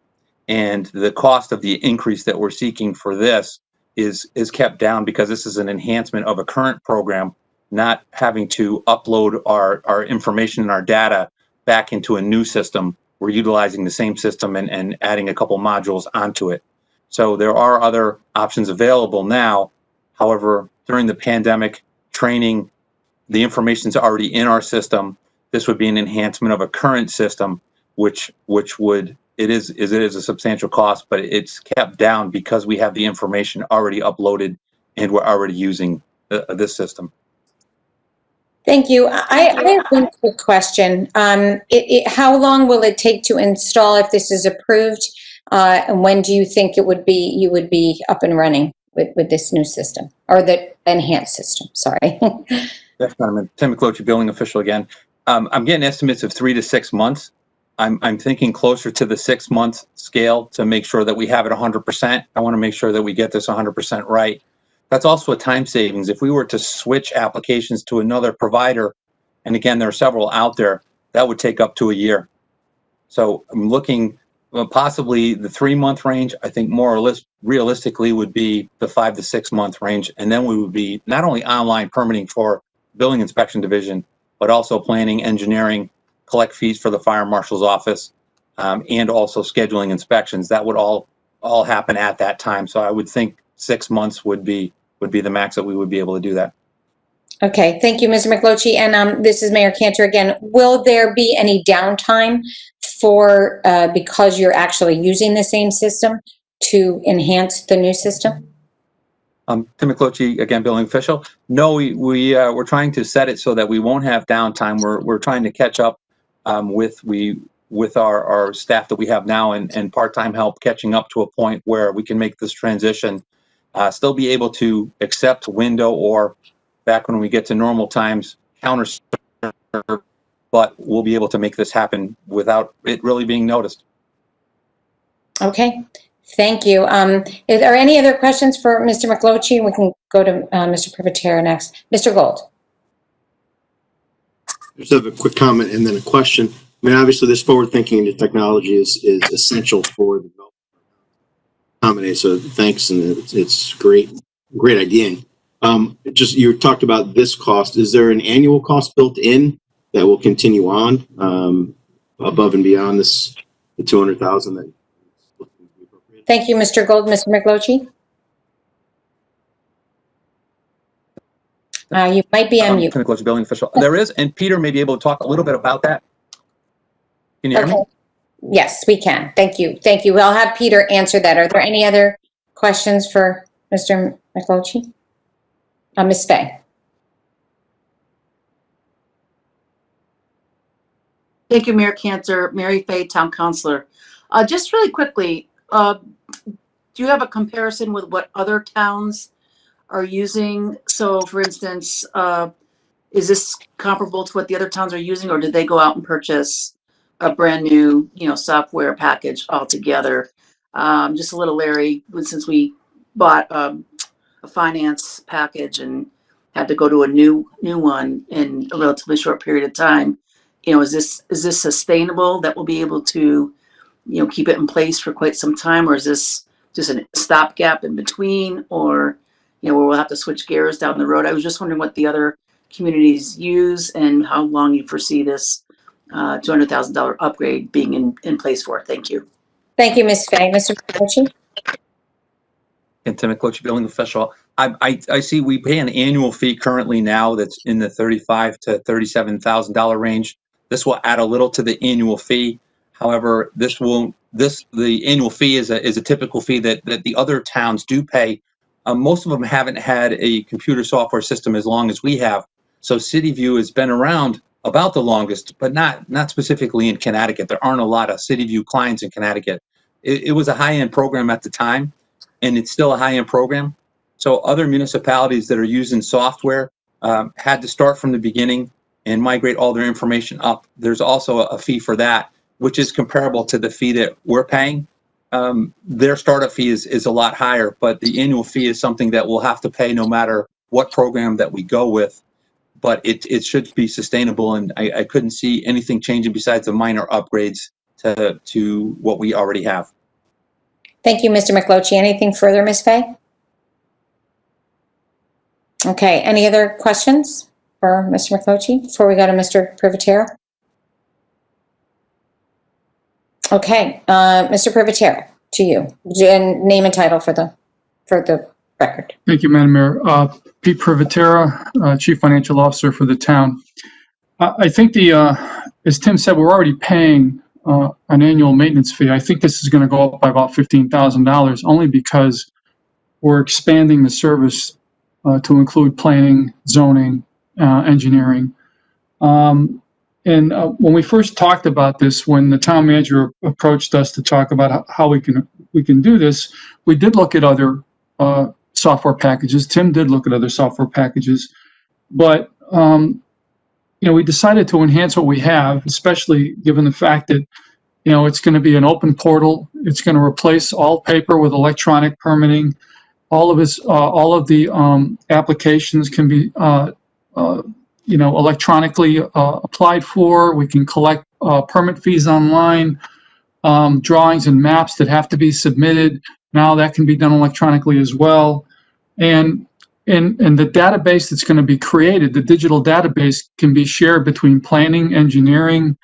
And the cost of the increase that we're seeking for this is kept down because this is an enhancement of a current program, not having to upload our information and our data back into a new system. We're utilizing the same system and adding a couple modules onto it. So there are other options available now. However, during the pandemic training, the information's already in our system. This would be an enhancement of a current system, which would, it is a substantial cost, but it's kept down because we have the information already uploaded and we're already using this system. Thank you. I have one quick question. How long will it take to install if this is approved? And when do you think you would be up and running with this new system, or the enhanced system? Sorry. Yes, Madam. Tim McClochie, building official again. I'm getting estimates of 3 to 6 months. I'm thinking closer to the 6 month scale to make sure that we have it 100%. I want to make sure that we get this 100% right. That's also a time savings. If we were to switch applications to another provider, and again, there are several out there, that would take up to a year. So I'm looking possibly the 3 month range. I think more or less realistically would be the 5 to 6 month range. And then we would be not only online permitting for building inspection division, but also planning, engineering, collect fees for the fire marshal's office, and also scheduling inspections. That would all happen at that time. So I would think 6 months would be the max that we would be able to do that. Okay, thank you, Mr. McClochie. And this is Mayor Cantor again. Will there be any downtime for because you're actually using the same system to enhance the new system? Tim McClochie, again, building official. No, we're trying to set it so that we won't have downtime. We're trying to catch up with our staff that we have now and part-time help, catching up to a point where we can make this transition, still be able to accept window or back when we get to normal times, counter serve, but we'll be able to make this happen without it really being noticed. Okay, thank you. Is there any other questions for Mr. McClochie? We can go to Mr. Privatera next. Mr. Gold. Just have a quick comment and then a question. I mean, obviously, this forward thinking into technology is essential for the development. So thanks, and it's great idea. Just you talked about this cost. Is there an annual cost built in that will continue on above and beyond this the 200,000 that? Thank you, Mr. Gold. Mr. McClochie? You might be on mute. Tim McClochie, building official. There is, and Peter may be able to talk a little bit about that. Can you hear me? Yes, we can. Thank you. Thank you. We'll have Peter answer that. Are there any other questions for Mr. McClochie? Ms. Fay. Thank you, Mayor Cantor. Mary Fay, Town Councilor. Just really quickly, do you have a comparison with what other towns are using? So, for instance, is this comparable to what the other towns are using, or did they go out and purchase a brand new, software package altogether? Just a little leery, since we bought a finance package and had to go to a new one in a relatively short period of time. Is this sustainable that we'll be able to, keep it in place for quite some time, or is this just a stopgap in between, or where we'll have to switch gears down the road? I was just wondering what the other communities use and how long you foresee this $200,000 upgrade being in place for. Thank you. Thank you, Ms. Fay. Mr. McClochie? And Tim McClochie, building official. I see we pay an annual fee currently now that's in the $35,000 to $37,000 range. This will add a little to the annual fee. However, the annual fee is a typical fee that the other towns do pay. Most of them haven't had a computer software system as long as we have. So CityView has been around about the longest, but not specifically in Connecticut. There aren't a lot of CityView clients in Connecticut. It was a high-end program at the time, and it's still a high-end program. So other municipalities that are using software had to start from the beginning and migrate all their information up. There's also a fee for that, which is comparable to the fee that we're paying. Their startup fee is a lot higher, but the annual fee is something that we'll have to pay no matter what program that we go with. But it should be sustainable, and I couldn't see anything changing besides the minor upgrades to what we already have. Thank you, Mr. McClochie. Anything further, Ms. Fay? Okay, any other questions for Mr. McCloskey before we go to Mr. Privatera? Okay, Mr. Privatera, to you. And name and title for the record. Thank you, Madam Mayor. Pete Privatera, Chief Financial Officer for the town. I think as Tim said, we're already paying an annual maintenance fee. I think this is going to go up by about $15,000 only because we're expanding the service to include planning, zoning, engineering. And when we first talked about this, when the town manager approached us to talk about how we can do this, we did look at other software packages. Tim did look at other software packages, but we decided to enhance what we have, especially given the fact that it's going to be an open portal. It's going to replace all paper with electronic permitting. All of the applications can be electronically applied for. We can collect permit fees online. Drawings and maps that have to be submitted, now that can be done electronically as well. And the database that's going to be created, the digital database, can be shared between planning, engineering,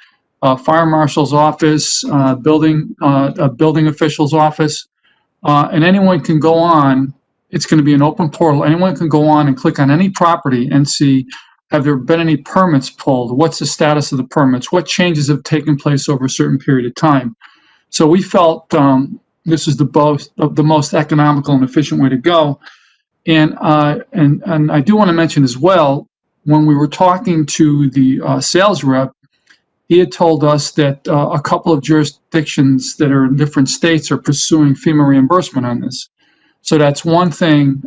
fire marshal's office, building official's office, and anyone can go on. It's going to be an open portal. Anyone can go on and click on any property and see, have there been any permits pulled? What's the status of the permits? What changes have taken place over a certain period of time? So we felt this is the most economical and efficient way to go. And I do want to mention as well, when we were talking to the sales rep, he had told us that a couple of jurisdictions that are in different states are pursuing FEMA reimbursement on this. So that's one thing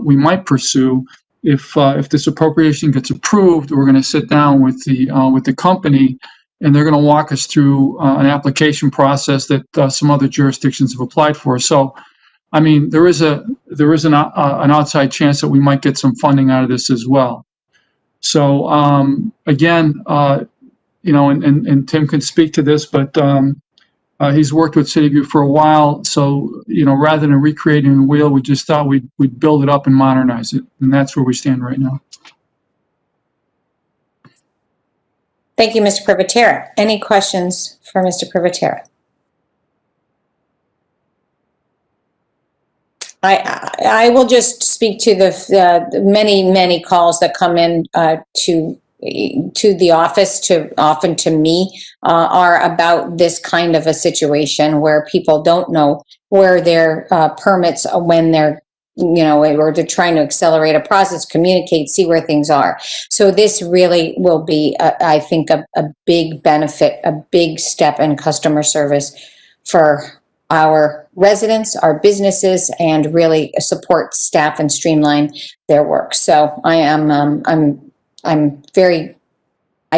we might pursue. If this appropriation gets approved, we're going to sit down with the company, and they're going to walk us through an application process that some other jurisdictions have applied for. So, I mean, there is an outside chance that we might get some funding out of this as well. So again, and Tim can speak to this, but he's worked with Cityview for a while. So, rather than recreating the wheel, we just thought we'd build it up and modernize it. And that's where we stand right now. Thank you, Mr. Privatera. Any questions for Mr. Privatera? I will just speak to the many calls that come in to the office, often to me, are about this kind of a situation where people don't know where their permits, when they're, or they're trying to accelerate a process, communicate, see where things are. So this really will be, I think, a big benefit, a big step in customer service for our residents, our businesses, and really support staff and streamline their work. So I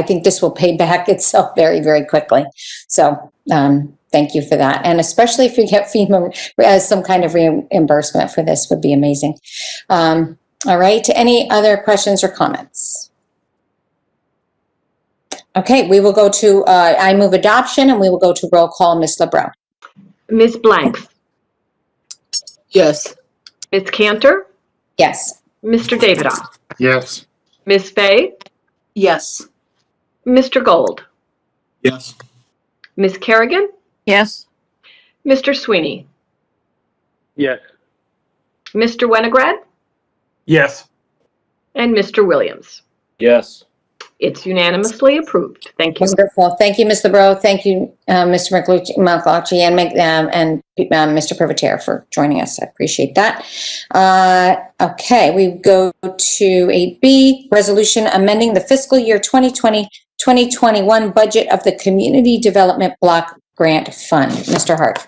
think this will pay back itself very, very quickly. So thank you for that. And especially if you get FEMA as some kind of reimbursement for this, would be amazing. All right, any other questions or comments? Okay, we will go to, I move adoption, and we will go to roll call. Ms. LeBron. Ms. Blanks. Yes. Ms. Cantor. Yes. Mr. Davidoff. Yes. Ms. Fay. Yes. Mr. Gold. Yes. Ms. Kerrigan. Yes. Mr. Sweeney. Yes. Mr. Winograd. Yes. And Mr. Williams. Yes. It's unanimously approved. Thank you. Wonderful. Thank you, Ms. LeBron. Thank you, Mr. McCloskey, and Mr. Privatera for joining us. I appreciate that. Okay, we go to 8B, resolution amending the fiscal year 2020-2021 budget of the Community Development Block Grant Fund. Mr. Hart.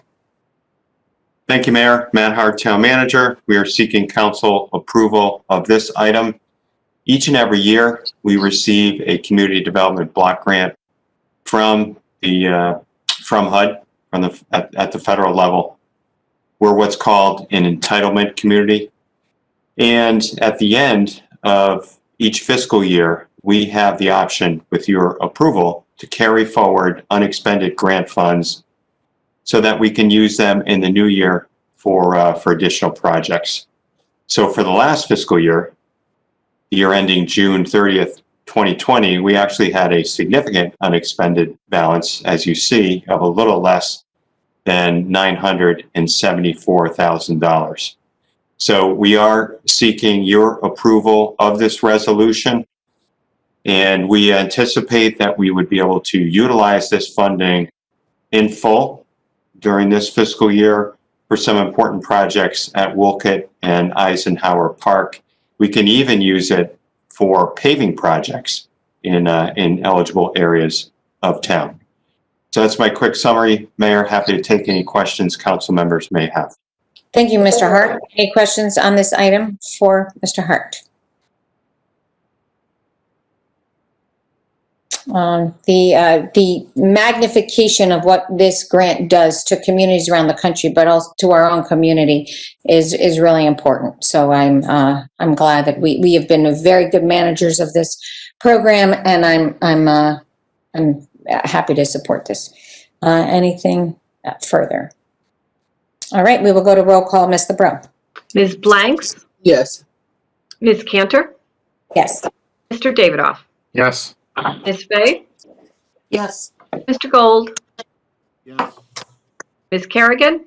Thank you, Mayor. Matt Hart, Town Manager. We are seeking council approval of this item. Each and every year, we receive a community development block grant from HUD, at the federal level. We're what's called an entitlement community. And at the end of each fiscal year, we have the option, with your approval, to carry forward unexpended grant funds so that we can use them in the new year for additional projects. So for the last fiscal year, the year ending June 30th, 2020, we actually had a significant unexpended balance, as you see, of a little less than $974,000. So we are seeking your approval of this resolution, and we anticipate that we would be able to utilize this funding in full during this fiscal year for some important projects at Wolcott and Eisenhower Park. We can even use it for paving projects in eligible areas of town. So that's my quick summary. Mayor, happy to take any questions council members may have. Thank you, Mr. Hart. Any questions on this item for Mr. Hart? The magnification of what this grant does to communities around the country, but also to our own community, is really important. So I'm glad that we have been very good managers of this program, and I'm happy to support this. Anything further? All right, we will go to roll call. Ms. LeBron. Ms. Blanks? Yes. Ms. Cantor? Yes. Mr. Davidoff? Yes. Ms. Fay? Yes. Mr. Gold? Yes. Ms. Kerrigan?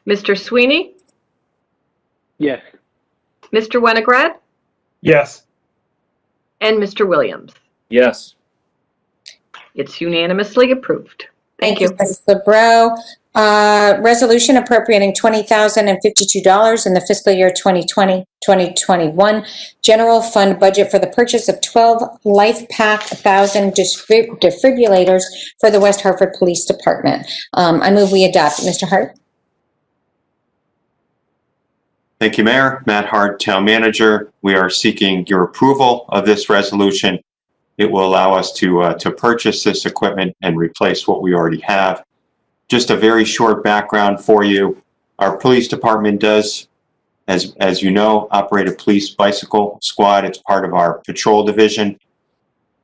Mr. Sweeney? Yes. Mr. Winograd? Yes. And Mr. Williams? Yes. It's unanimously approved. Thank you. Ms. LeBron. Resolution appropriating $20,052 in the fiscal year 2020-2021 general fund budget for the purchase of 12 LifePak 1000 defibrillators for the West Hartford Police Department. I move we adopt. Mr. Hart? Thank you, Mayor. Matt Hart, Town Manager. We are seeking your approval of this resolution. It will allow us to purchase this equipment and replace what we already have. Just a very short background for you. Our police department does, as you know, operate a police bicycle squad. It's part of our patrol division.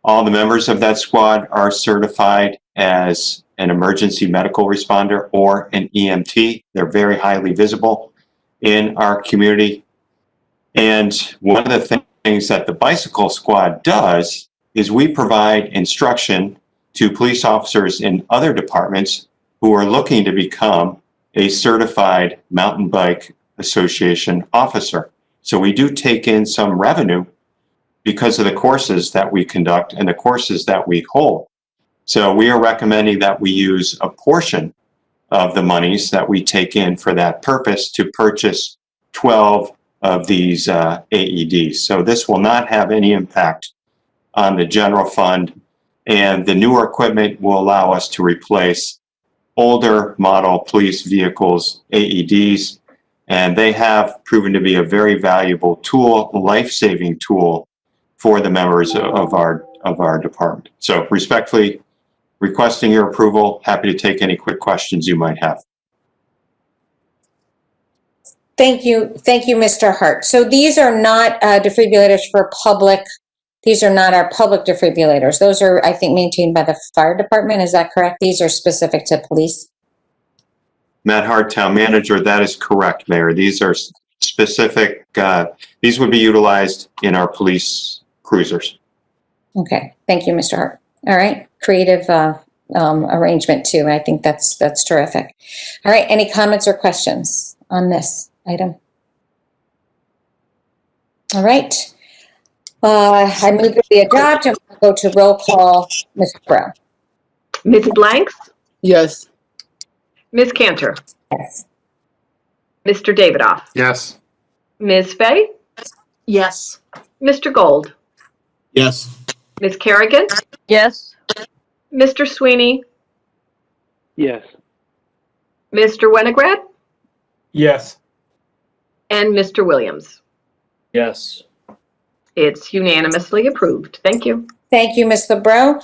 All the members of that squad are certified as an emergency medical responder or an EMT. They're very highly visible in our community. And one of the things that the bicycle squad does is we provide instruction to police officers in other departments who are looking to become a certified mountain bike association officer. So we do take in some revenue because of the courses that we conduct and the courses that we hold. So we are recommending that we use a portion of the monies that we take in for that purpose to purchase 12 of these AEDs. So this will not have any impact on the general fund, and the newer equipment will allow us to replace older model police vehicles AEDs, and they have proven to be a very valuable tool, life-saving tool for the members of our department. So respectfully requesting your approval. Happy to take any quick questions you might have. Thank you, Mr. Hart. So these are not defibrillators for public. These are not our public defibrillators. Those are, I think, maintained by the fire department. Is that correct? These are specific to police. Matt Hart, Town Manager, that is correct, Mayor. These are specific, these would be utilized in our police cruisers. Okay, thank you, Mr. Hart. All right, creative arrangement too. I think that's terrific. All right, any comments or questions on this item? All right. I move that we adopt and we'll go to roll call. Ms. Brown. Ms. Blanks? Yes. Ms. Cantor? Yes. Mr. Davidoff? Yes. Ms. Fay? Yes. Mr. Gold? Yes. Ms. Kerrigan? Yes. Mr. Sweeney? Yes. Mr. Winograd? Yes. And Mr. Williams? Yes. It's unanimously approved. Thank you. Thank you, Ms. LeBron.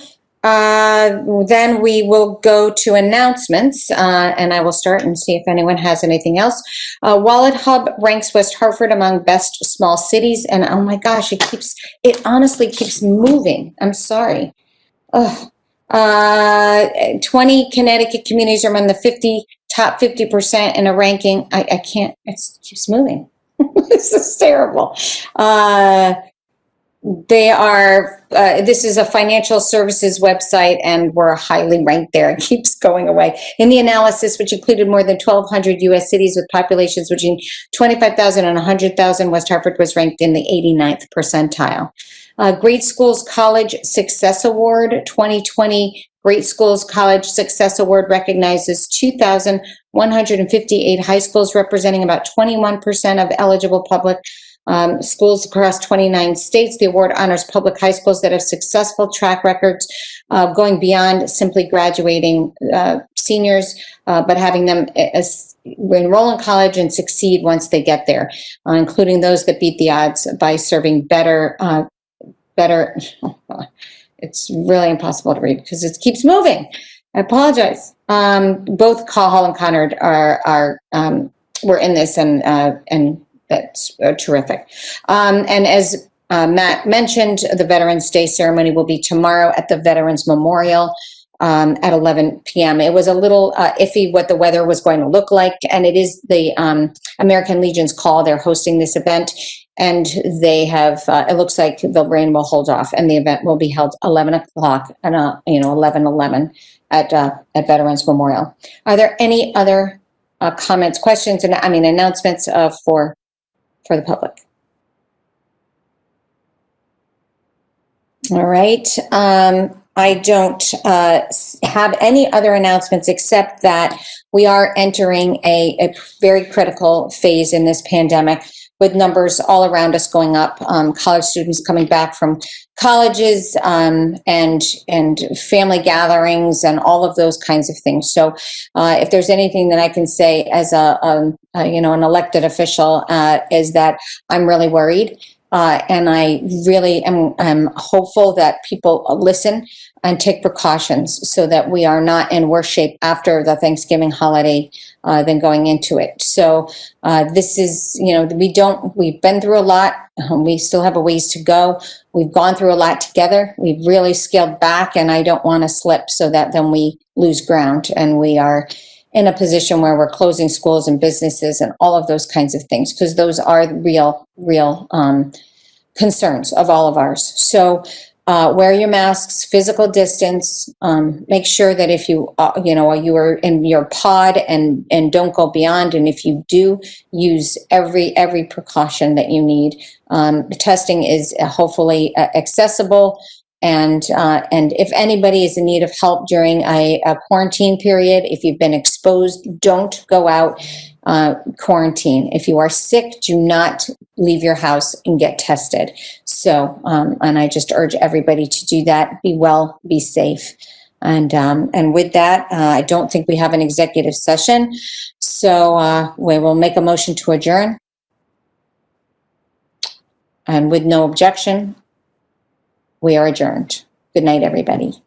Then we will go to announcements, and I will start and see if anyone has anything else. Wallet Hub ranks West Hartford among best small cities, and oh my gosh, it honestly keeps moving. I'm sorry. Ugh. 20 Connecticut communities are among the top 50% in a ranking. I can't, it keeps moving. This is terrible. They are, this is a financial services website, and we're highly ranked there. It keeps going away. In the analysis, which included more than 1,200 U.S. cities with populations between 25,000 and 100,000, West Hartford was ranked in the 89th percentile. Great Schools College Success Award 2020. Great Schools College Success Award recognizes 2,158 high schools, representing about 21% of eligible public schools across 29 states. The award honors public high schools that have successful track records of going beyond simply graduating seniors, but having them enroll in college and succeed once they get there, including those that beat the odds by serving better. It's really impossible to read because it keeps moving. I apologize. Both Hall and Conard were in this, and that's terrific. And as Matt mentioned, the Veterans Day ceremony will be tomorrow at the Veterans Memorial at 11 p.m. It was a little iffy what the weather was going to look like, and it is the American Legion's call. They're hosting this event, and they have, it looks like the rain will hold off, and the event will be held 11 o'clock and 11:11 at Veterans Memorial. Are there any other comments, questions, and announcements for the public? All right. I don't have any other announcements except that we are entering a very critical phase in this pandemic, with numbers all around us going up, college students coming back from colleges, and family gatherings and all of those kinds of things. So if there's anything that I can say as an elected official, is that I'm really worried. And I really am hopeful that people listen and take precautions so that we are not in worse shape after the Thanksgiving holiday than going into it. So this is, we've been through a lot. We still have a ways to go. We've gone through a lot together. We've really scaled back, and I don't want to slip so that then we lose ground and we are in a position where we're closing schools and businesses and all of those kinds of things, because those are real concerns of all of ours. So wear your masks, physical distance, make sure that if you are in your pod and don't go beyond, and if you do, use every precaution that you need. Testing is hopefully accessible. And if anybody is in need of help during a quarantine period, if you've been exposed, don't go out, quarantine. If you are sick, do not leave your house and get tested. So, and I just urge everybody to do that. Be well, be safe. And with that, I don't think we have an executive session. So we will make a motion to adjourn. And with no objection, we are adjourned. Good night, everybody.